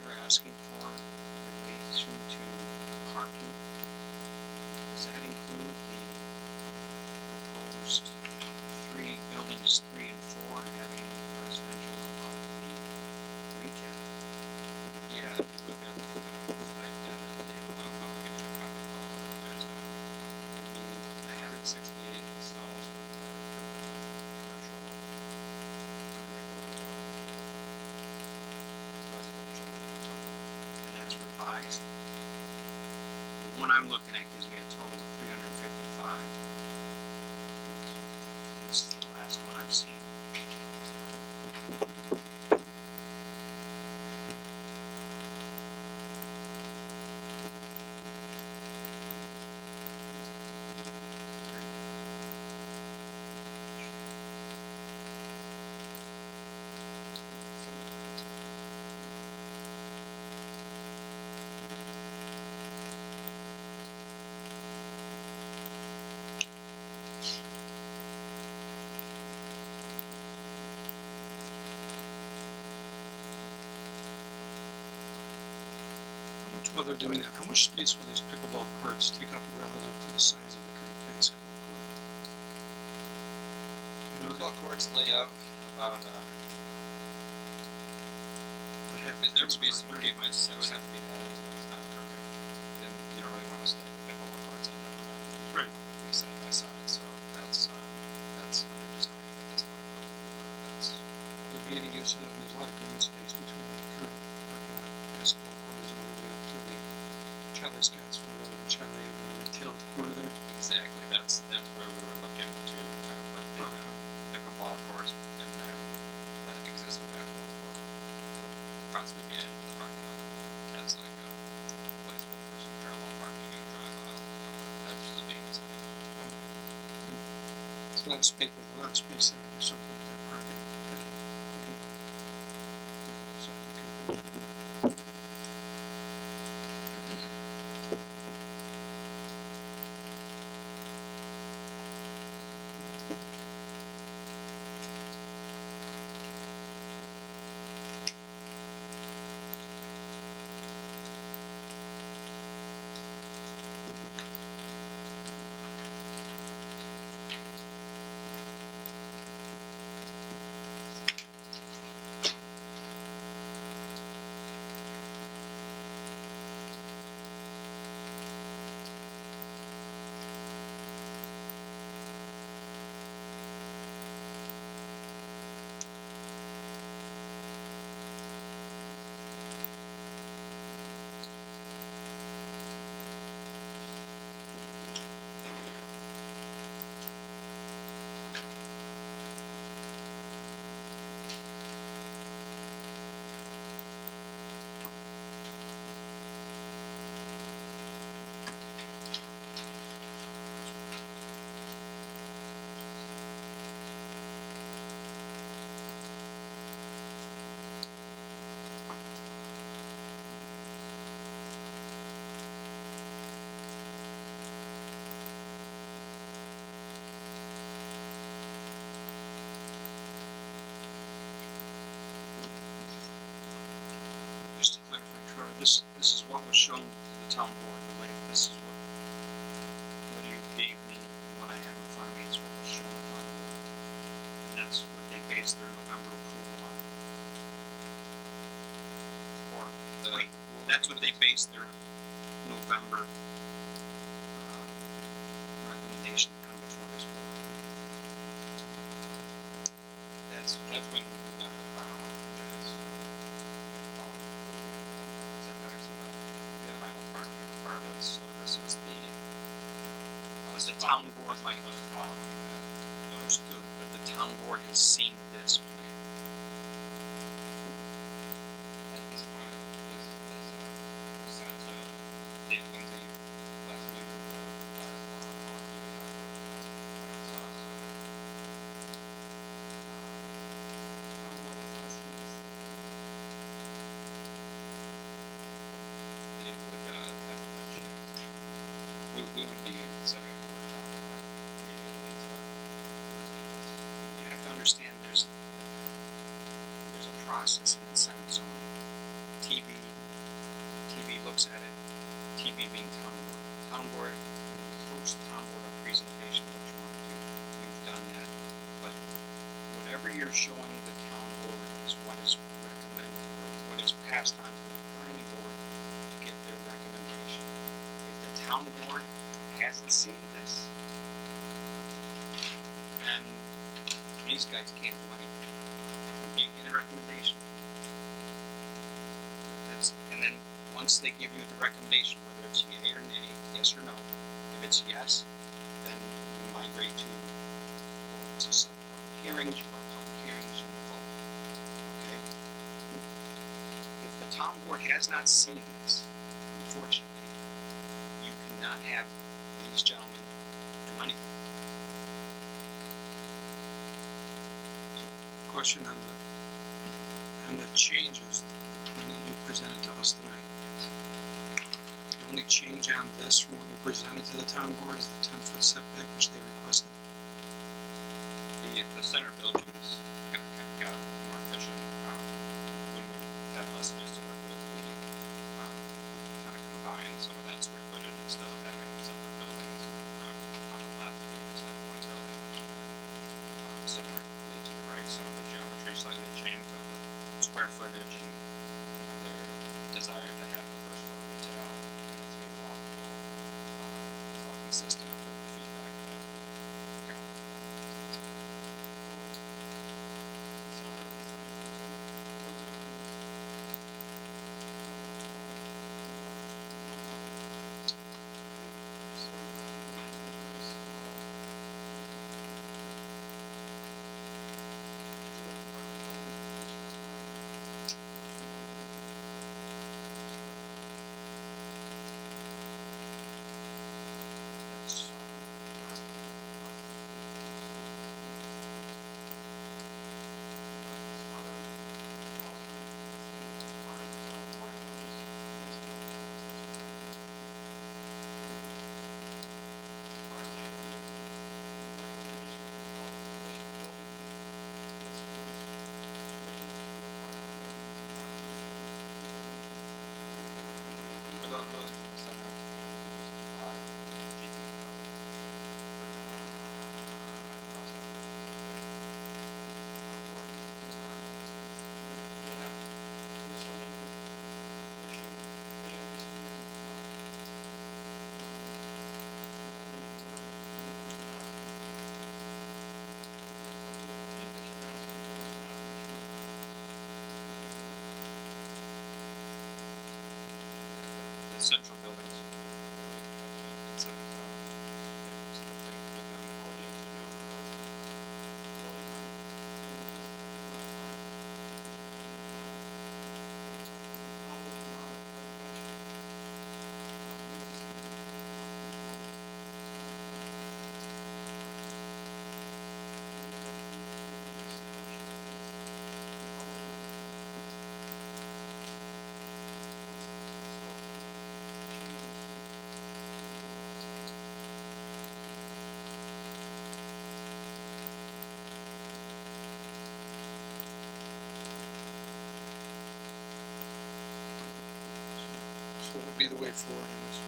You're asking for relation to parking. Does that include the proposed 3 buildings, 3 and 4, having residential above the retail? Yeah, if you look at like the table of give you a copy of all of it, there's a 168 stalls for commercial, residential. And that's revised. The one I'm looking at gives me a total of 355. This is the last one I've seen. While they're doing that, how much space will these pickleball courts take up relative to the size of the current basketball court? You know, Pickleball courts lay out about have There would be some Right. payments that would have to be added, but it's not perfect. And you don't really wanna stack the pickleball courts on top of that. Right. Be side by side, so that's under design at this point, but that's, Would be any use of there's a lot of green space between the current parking lot, basketball court is all the way up to the Charlie Scott's for the Charlie and retail corner there. exactly, that's where we were looking to kind of put the pickleball courts in there, that existing basketball court. Would possibly be added to the parking lot as like a place for some parallel parking and drive aisle, that's just being designed. It's a lot of space, there's a lot of space there, there's something with that parking. So you can- Just to clarify, Trevor, this is what was shown to the town board, the way, this is what you gave me, and what I have in front of me is what was shown to the town board. And that's what they based their November approval on. Or, wait, that's what they based their November, recommendation to come before this board. That's when we got the final minutes. Setbacks and the final parking requirements, so this is the. Was the town board like, Was following that. understood, but the town board has seen this plan. At this point, this is, sent to Dave Lindsay last week with the revised law report that we have. So, they would, have a chance. We would be setting a workshop immediately to. You have to understand there's a process in incentive zoning. TB looks at it, TB being town board. Town board, approach the town board a presentation, what you want to do. We've done that, but whatever you're showing the town board is what is recommended, or what is passed on to the planning board to get their recommendation. If the town board hasn't seen this, then these guys can't do anything. You can't get a recommendation. And then, once they give you the recommendation, whether it's yea or nay, yes or no, if it's yes, then you migrate to some hearings, you want public hearings, you vote. Okay? If the town board has not seen this, unfortunately, you cannot have these gentlemen do anything. Question on the changes that you presented to us tonight. The only change on this from what you presented to the town board is the 10-foot setback, which they requested. The center buildings got more efficient, when we had less space to work with, we, kind of combined some of that square footage instead of having separate buildings, on the left, as I pointed out, similarly to the right, some of the geometry slightly changed, but the square footage and consistent with the feedback that council. The central buildings. It's a, So what would be the way forward in this?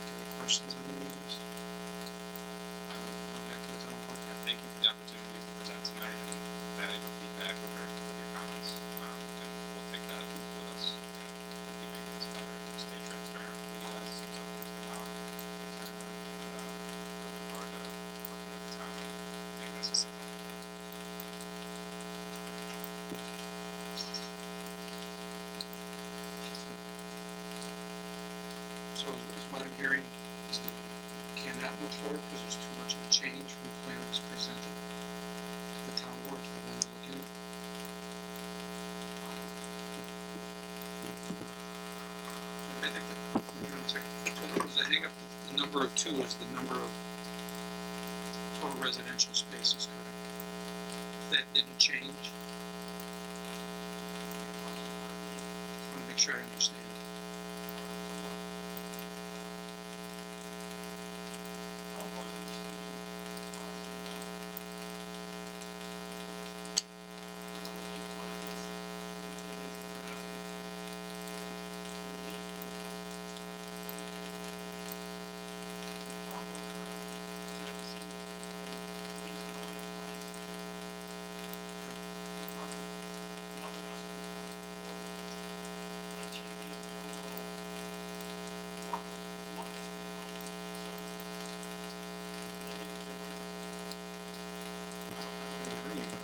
Any questions on any of this? back to the town board. Thank you for the opportunity to present tonight and valuable feedback with your comments. And we'll take that with us. And keep making this better. Stay transparent with you guys. See something's come out. Looking forward to working with the town and making this a success. So is what I'm hearing is that we cannot move forward because there's too much of a change from the plan that was presented to the town board for them to look at. I think that, hang on a second. So the hang up, the number of two is the number of total residential spaces, correct? If that didn't change, I want to make sure I understand.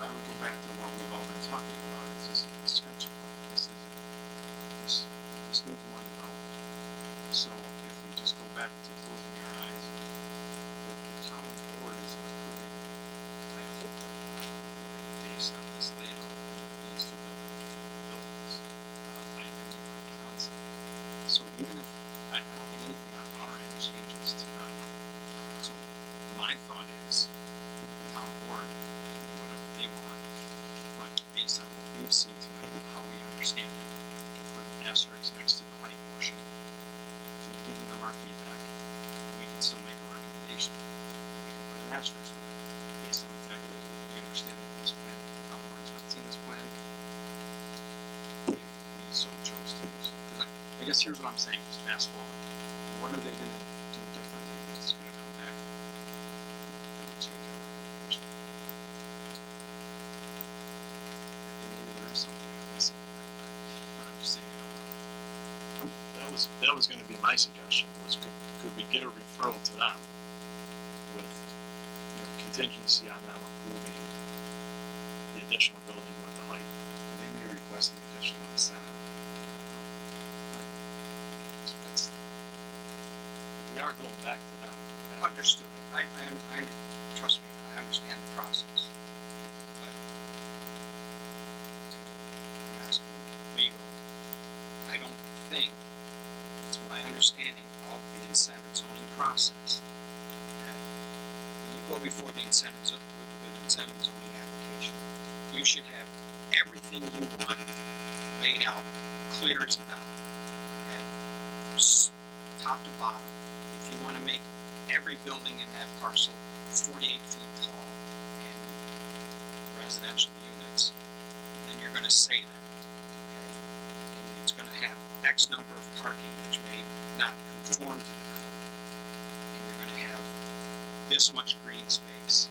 I would go back to what we've all been talking about, is this sketch plan, this needs one out. So if we just go back to closing our eyes, the town board is approving, I hope they're approving based on this layout, these two buildings, I think are concept. So even if, I don't think anything on our end changes tonight. So my thought is, the town board can do whatever they want, but based on what we've seen tonight, and how we understand it, we can put an asterisk next to the right portion. If we give them our feedback, we can still make a recommendation. And we can put an asterisk with it, based on the fact that we understand that this plan, the town board has not seen this plan. We so chose to use, because I guess here's what I'm saying, just fast forward. what are they gonna do differently that's gonna come back? That would change our recommendation. And maybe there is something I'm missing, I'm just saying, That was gonna be my suggestion, was could we get a referral to them with, contingency on them approving the additional building with the height? maybe you're requesting additional incentive. That's, We are going back to them. Understood. I, trust me, I understand the process. But I'm asking legal, I don't think, it's my understanding of the incentive zoning process, that when you go before the incentive zoning application, you should have everything you want laid out, clear as a bell. Okay? Top to bottom. If you want to make every building in that parcel 48 feet tall and residential units, then you're going to say that, okay? And it's going to have X number of parking, which may not conform to the code. And you're going to have this much green space,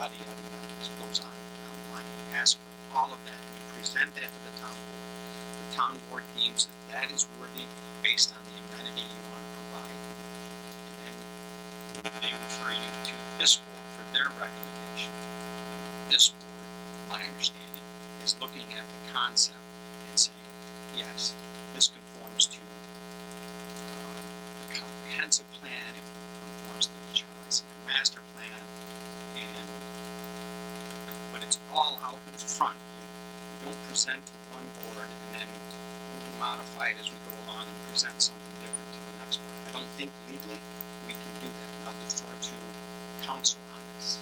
yada, yada, yada, this goes on down the line. You ask for all of that, and you present that to the town board. The town board deems that that is worthy based on the amenity you want to provide. And then they refer you to this board for their recommendation. This board, my understanding, is looking at the concept and saying, yes, this conforms to the comprehensive plan, it conforms to the Charlie Center master plan, and but it's all out in front. We don't present to one board and then modify it as we go along and present something different to the next board. I don't think legally we can do that. I'll defer to council on this.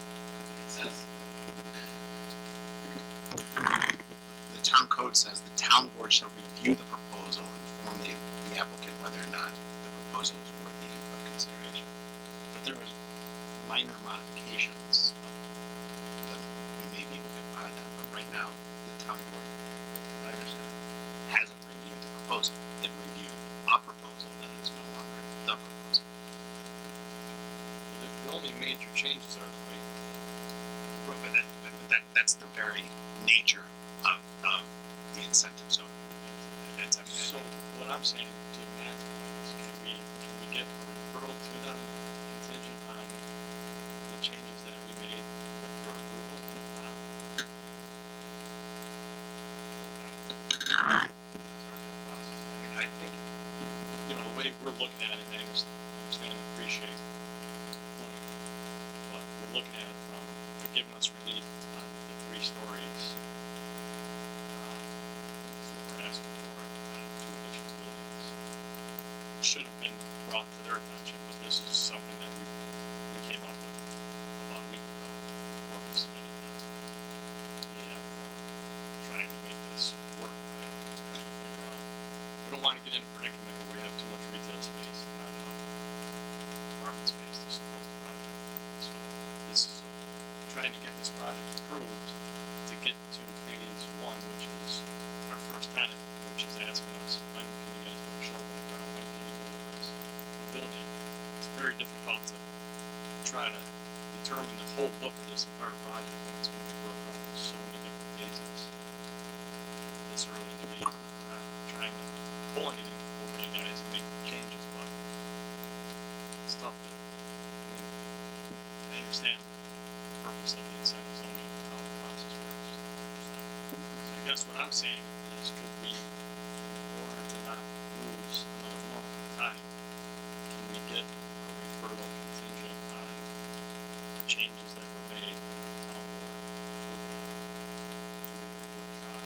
The town code says the town board shall review the proposal and inform the applicant whether or not the proposal is worthy of consideration. But there was minor modifications that we may be able to provide that, but right now, the town board, as I understand, hasn't reviewed the proposal. It reviewed a proposal that is no longer the proposal. The only major changes are the height. But that's the very nature of the incentive zone. It's, I mean, So what I'm saying to Matt is, can we get a referral to them contingent on the changes that we made with your approval? I think The way we're looking at it, I understand and appreciate the point, but we're looking at it from, they're giving us relief on the 3 stories. We're asking for 2 additional buildings. It should have been brought to their attention, but this is something that we came up with about a week ago, before we submitted that. And trying to make this work, trying to figure out, we don't want to get in a predicament where we have too much retail space and not enough apartment space to support the project. So this is trying to get this project approved to get to phase 1, which is our first tenant, which is asking us, when can you guys do a shovel in the ground, when can you deliver us a building? It's very difficult to try to determine the whole look of this entire project when it's going to be broken up into so many different phases. This early in the game, we're not trying to pull anything over you guys and make changes, but it's tough to, I understand the purpose of the incentive zoning and how the process works. So I guess what I'm saying is, could we, in order to not lose another month of time, can we get a referral contingent on the changes that were made in the town board approving it? Give it a shot.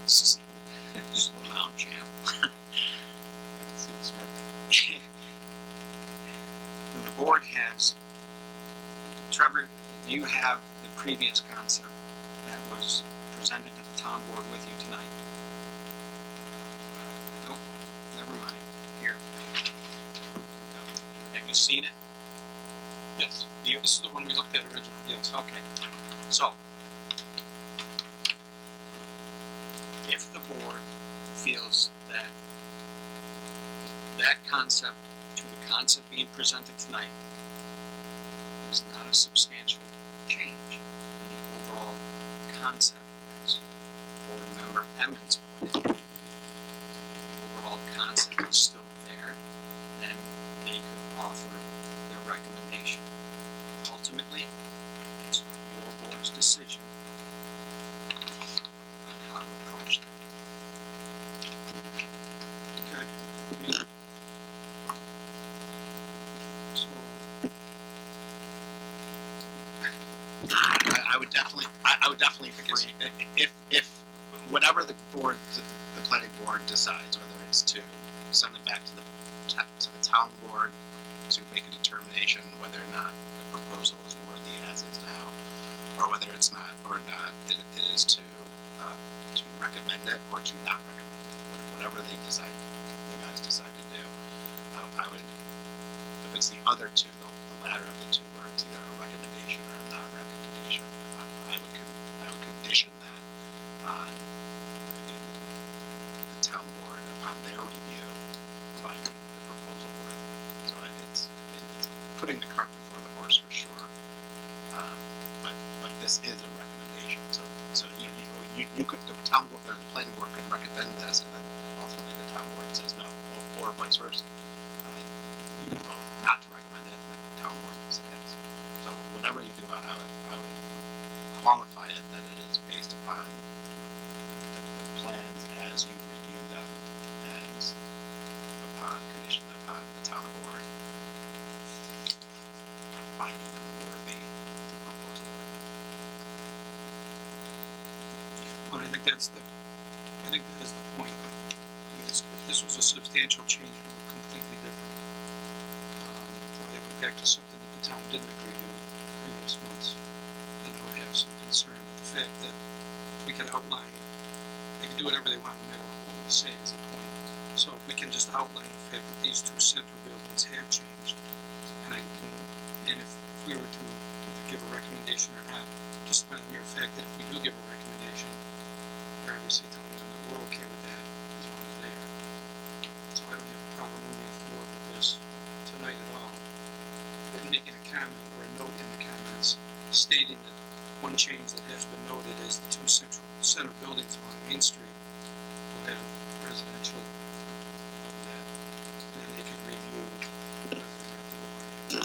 Slow down, champ. The board has, Trevor, you have the previous concept that was presented to the town board with you tonight. Nope, never mind, here. Have you seen it? Yes. This is the one we looked at originally, yes. Okay, so. If the board feels that that concept to the concept being presented tonight is not a substantial change in the overall concept, as board member Emmons put it, the overall concept is still there, then they could offer their recommendation. Ultimately, it's your board's decision on how to approach that. Okay. So, I would definitely, I would definitely agree. If whatever the board, the planning board decides, whether it's to send it back to the town board to make a determination whether or not the proposal is worthy as is now, or whether it's not, or not, it is to recommend it or to not recommend it, whatever they decide, you guys decide to do. I would, if it's the other two, the latter of the two, where it's either a recommendation or a non-recommendation, I would condition that on the town board upon their review, finding the proposal worthy. So it's putting the cart before the horse for sure. But this is a recommendation. So you could, the town board, the planning board could recommend this, and then ultimately the town board says no, or vice versa. You can vote not to recommend it, and the town board says yes. So whatever you do, I would qualify it that it is based upon the plans as you review them, as upon condition upon the town board finding them worthy the proposal. but I think that is the point. Because if this was a substantial change, it would be completely different. Or they went back to something that the town didn't agree to in previous months. And I would have some concern with the fact that we could outline, they can do whatever they want, no matter what we say is the point. So if we can just outline the fact that these two center buildings have changed, and if we were to give a recommendation or not, just by the mere fact that if we do give a recommendation, they're obviously telling them that we're okay with that as long as they are. So I don't have a problem moving forward with this tonight at all. And making a comment or a note in the comments stating that one change that has been noted is the two center buildings along Main Street will have residential over that. And then they can review whether or not they want to.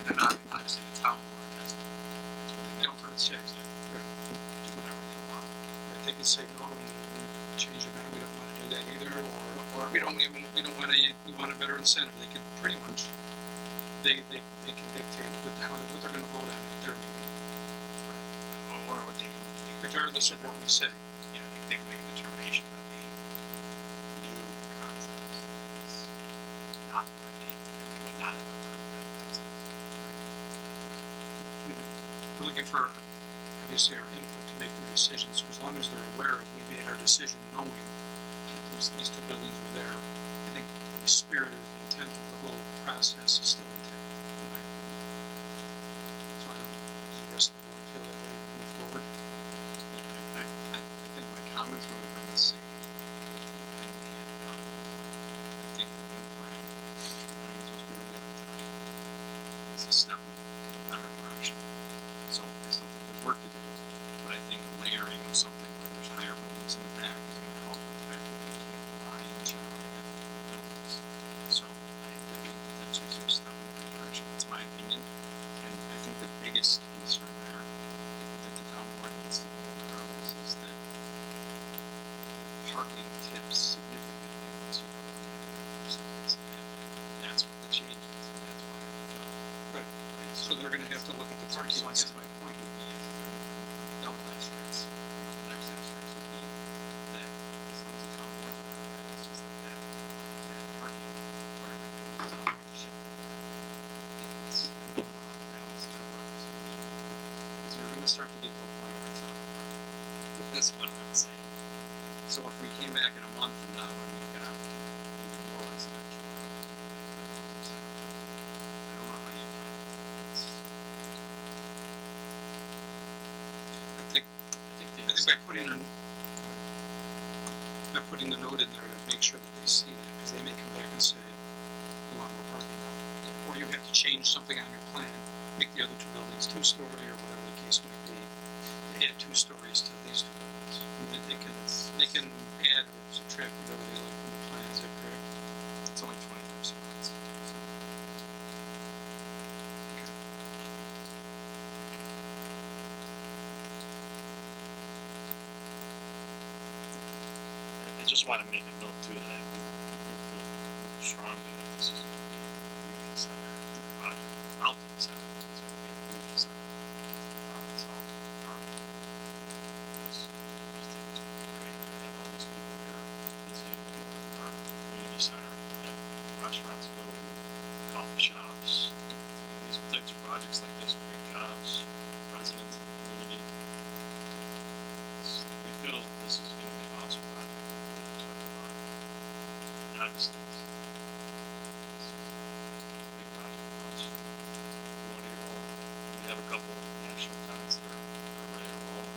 And then obviously the town board has to, They don't for the checks. do whatever they want. They could say no and change it, we don't want to do that either, or we don't want to, we want a better incentive. They could pretty much, they can dictate what they're going to vote on at their meeting, Or what they can, regardless of what we say. you know, they can make a determination that the new concept is not worthy, and they would not have approved that concept. We're looking for, obviously, our input to make their decision, so as long as they're aware of we made our decision knowing that these two buildings were there, I think the spirit of the intent of the whole process is still intact, in my opinion. So I don't, does the rest of the board feel that way moving forward? I think my comments would have been the same. I think the new plan, plans was really good tonight, is a step in a better direction. So I still think there's work to do, but I think layering of something where there's higher buildings in the back is going to help with the fact that we keep the lines surrounding it with buildings. So I think that's just a step in the right direction. That's my opinion. And I think the biggest concern there that the town board needs to be aware of is that parking tips significantly once you go to the size. And that's what the change is, and that's why I felt. Right. So they're gonna have to look at the parking So I lots. guess my point would be, if they're double that is what I'm saying. So if we came back in a month from now and we got even more residential, I don't know how you. I think by putting the note in there to make sure that they see that, because they may come back and say, you want more parking now. Or you have to change something on your plan, make the other two buildings two-story or whatever the case might be. They add 2 stories to these 2 buildings. I mean, they can add or subtract whatever they like from the plan, is that correct? It's only 25 spots. So. I just want to make a note too that I feel strongly that this is going to be a community center project. Mountain Center is going to be a community center. So, just think it's great to have all these people here visiting our community center, have restaurants to go to, coffee shops. These types of projects like this create jobs, residents in the community. We feel this is going to be an awesome project. Obviously, it's a big project for us. We want to get rolling. We have a couple of national tenants that are ready to roll.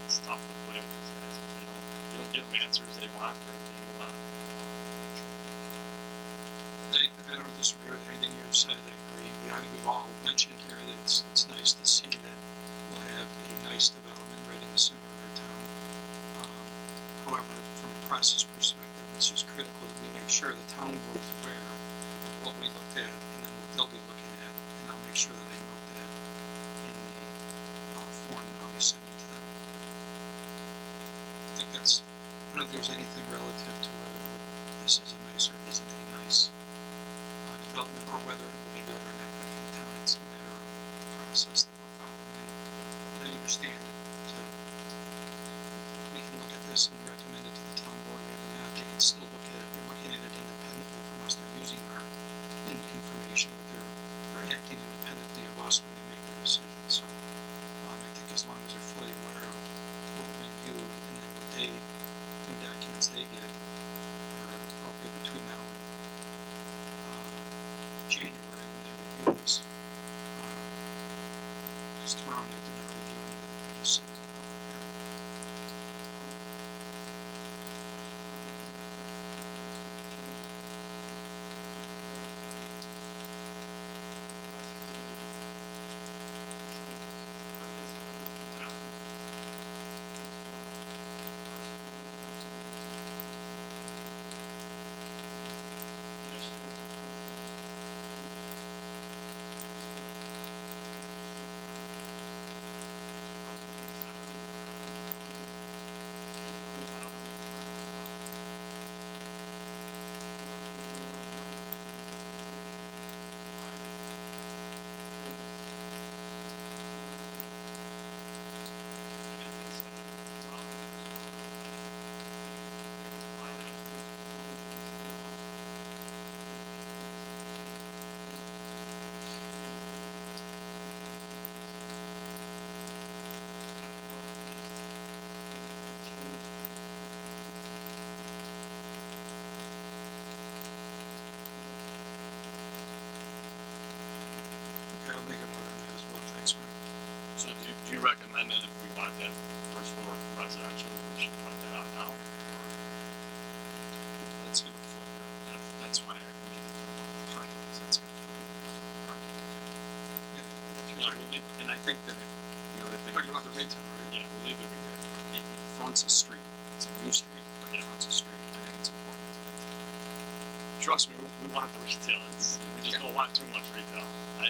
It's tough to put in because guys, if they don't get the answers they want or they want. I don't disagree with anything you said. I agree. I think we've all mentioned here that it's nice to see that we'll have a nice development right in the center of our town. However, from a process perspective, it's just critical that we make sure the town board is aware of what we looked at and then what they'll be looking at, and I'll make sure that I note that in the form that I'll be sending to them. I think that's, I don't think there's anything relative to whether this is a nice or isn't a nice development, or whether it will be good or not good for the town. It's a matter of the process that we're following, and I understand it. So we can look at this and recommend it to the town board, whether or not they can still look at it. They're looking at it independently from us. They're using our information, but they're acting independently of us when they make their decisions. So I think as long as they're fully aware of what we review and then what the documents they get are appropriate between now and January when they review this. Just tomorrow night they're not reviewing it, they're just sitting in the public hearing. Okay, I'll make a note on that as well. Thanks, Mike. So do you recommend that if we want that first floor residential, we should point that out now? That's gonna filter, that's why I made it for parking, because that's gonna filter the parking. And I think that the other thing. Talking about the retail, right? Yeah, we'll leave it with that. It fronts a street, it's a new street, but it fronts a street, I think it's important to retail. Trust me, we want the retail. We just don't want too much retail. I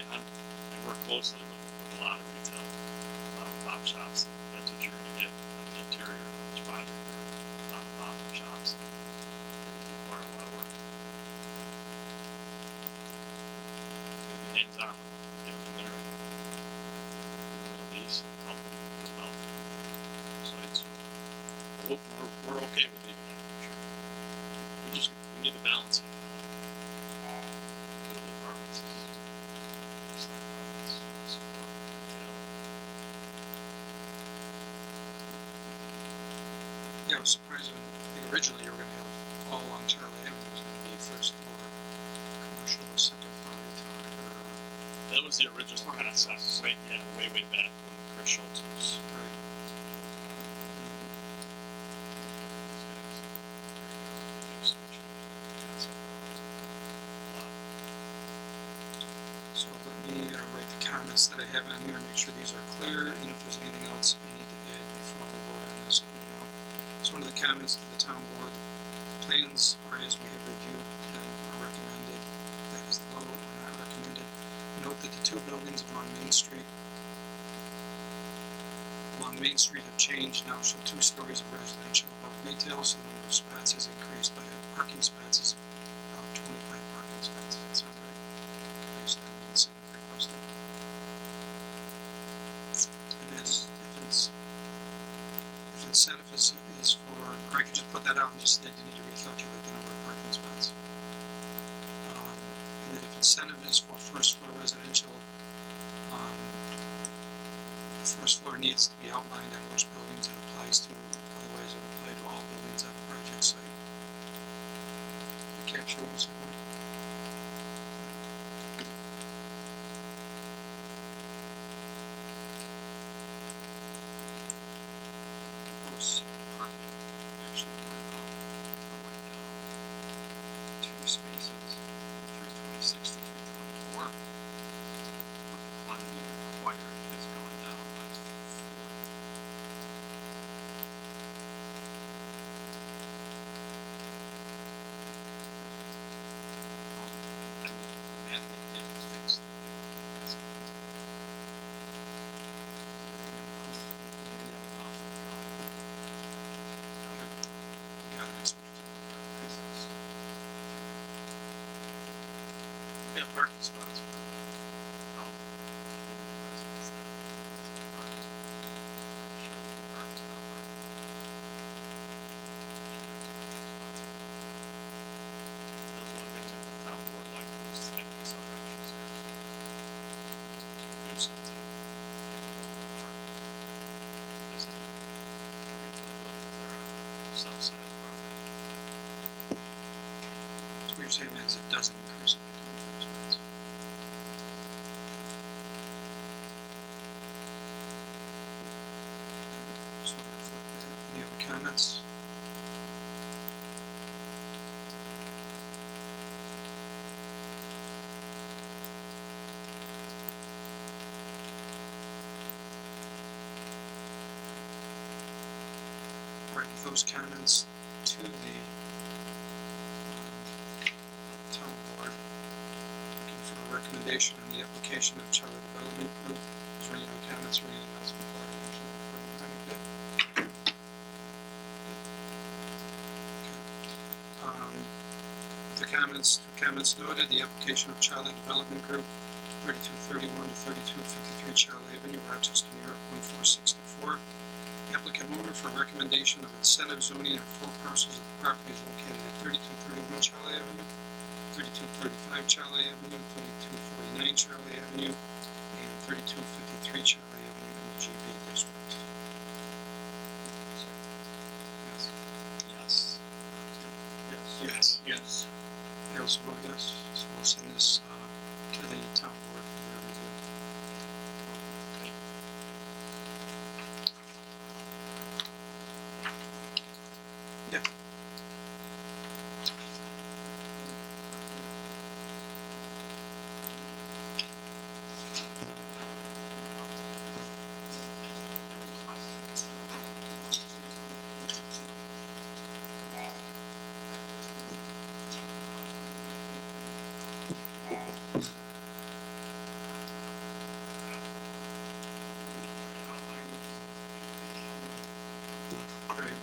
work closely with a lot of retail, a lot of pop shops. That's what you're going to get on the interior of this project. A lot of pop shops. They require a lot of work. If it hangs on, get them there. These company come out. So we're okay with leaving that. Sure. We need to balance it. I was surprised when, I think originally you were gonna have all along Charlie Avenue was gonna be first floor commercial, or second floor retail, or, That was the original concept, way back when Chris Schultz was. right. So let me write the comments that I have on here, make sure these are clear, and if there's anything else I need to add before we vote on this, let me know. So one of the comments to the town board, plans are as we have reviewed and are recommended, that is the vote, or not recommended. Note that the two buildings along Main Street have changed, now show 2 stories of residential above retail, so the number of spots has increased by parking spots is about 25 parking spots, that sounds right, based on the incentive requested. And then if incentive is for, or I could just put that out and just say you need to recalculate the number of parking spots. And then if incentive is for first floor residential, the first floor needs to be outlined on which buildings it applies to, otherwise it would apply to all buildings on the project site. Capture what was going. Proposed parking actually went up, or went down 2 spaces, 326 to 324. But the quantity required is going down by 4. Yeah, parking spots. That's one thing that the town board liked was to make these other options here. Do something. Isn't it? South side of the property. So what you're saying is it doesn't increase it by 25 spots. Just want to reflect that. Any other comments? Right, with those comments to the town board, looking for a recommendation on the application of Charlie Development Group. Is there any other comments or anything else before I motion for anything? Good. Okay. The comments noted, the application of Charlie Development Group, 3231 to 3253 Charlie Avenue, Rochester, New York, 1464. Applicant owner for recommendation of incentive zoning on 4 parcels of the property is located at 3231 Charlie Avenue, 3235 Charlie Avenue, 3249 Charlie Avenue, and 3253 Charlie Avenue in the GB district. Yes. Yes. Yes. Yes. I also vote yes, so we'll send this to the town board for their review. Yeah. Great.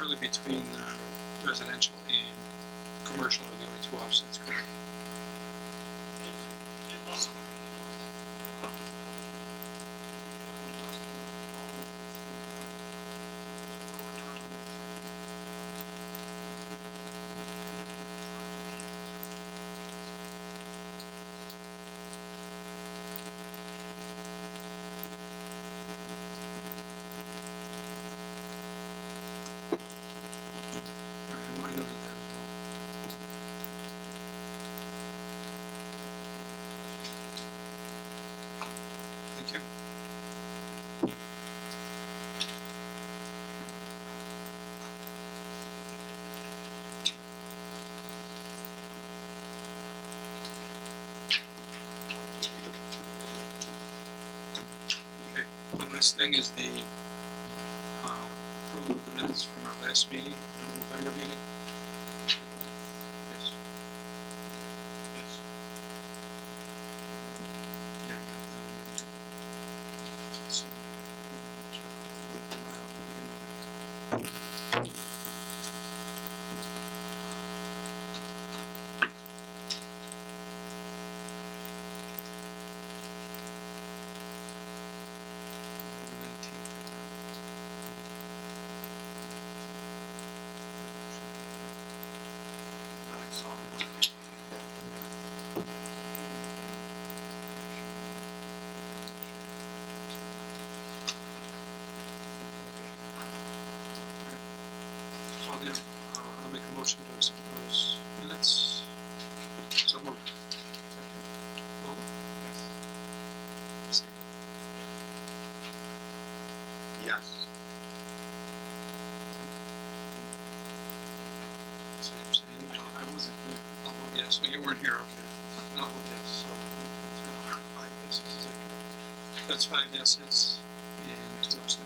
really between residential and commercial are the only two offsets, correct? All right, I noted that as well. Thank you. Okay, the last thing is the approval of the minutes from our last meeting, the November meeting. Yes. Yes. Yeah. Well, then, I'll make a motion to accept those minutes. So moved. Well, yes. Yes. So you're saying, I wasn't here. Oh, well, yes, so you weren't here, okay. No, yes, so. Five yeses, is that correct? That's five yeses and two abstentions.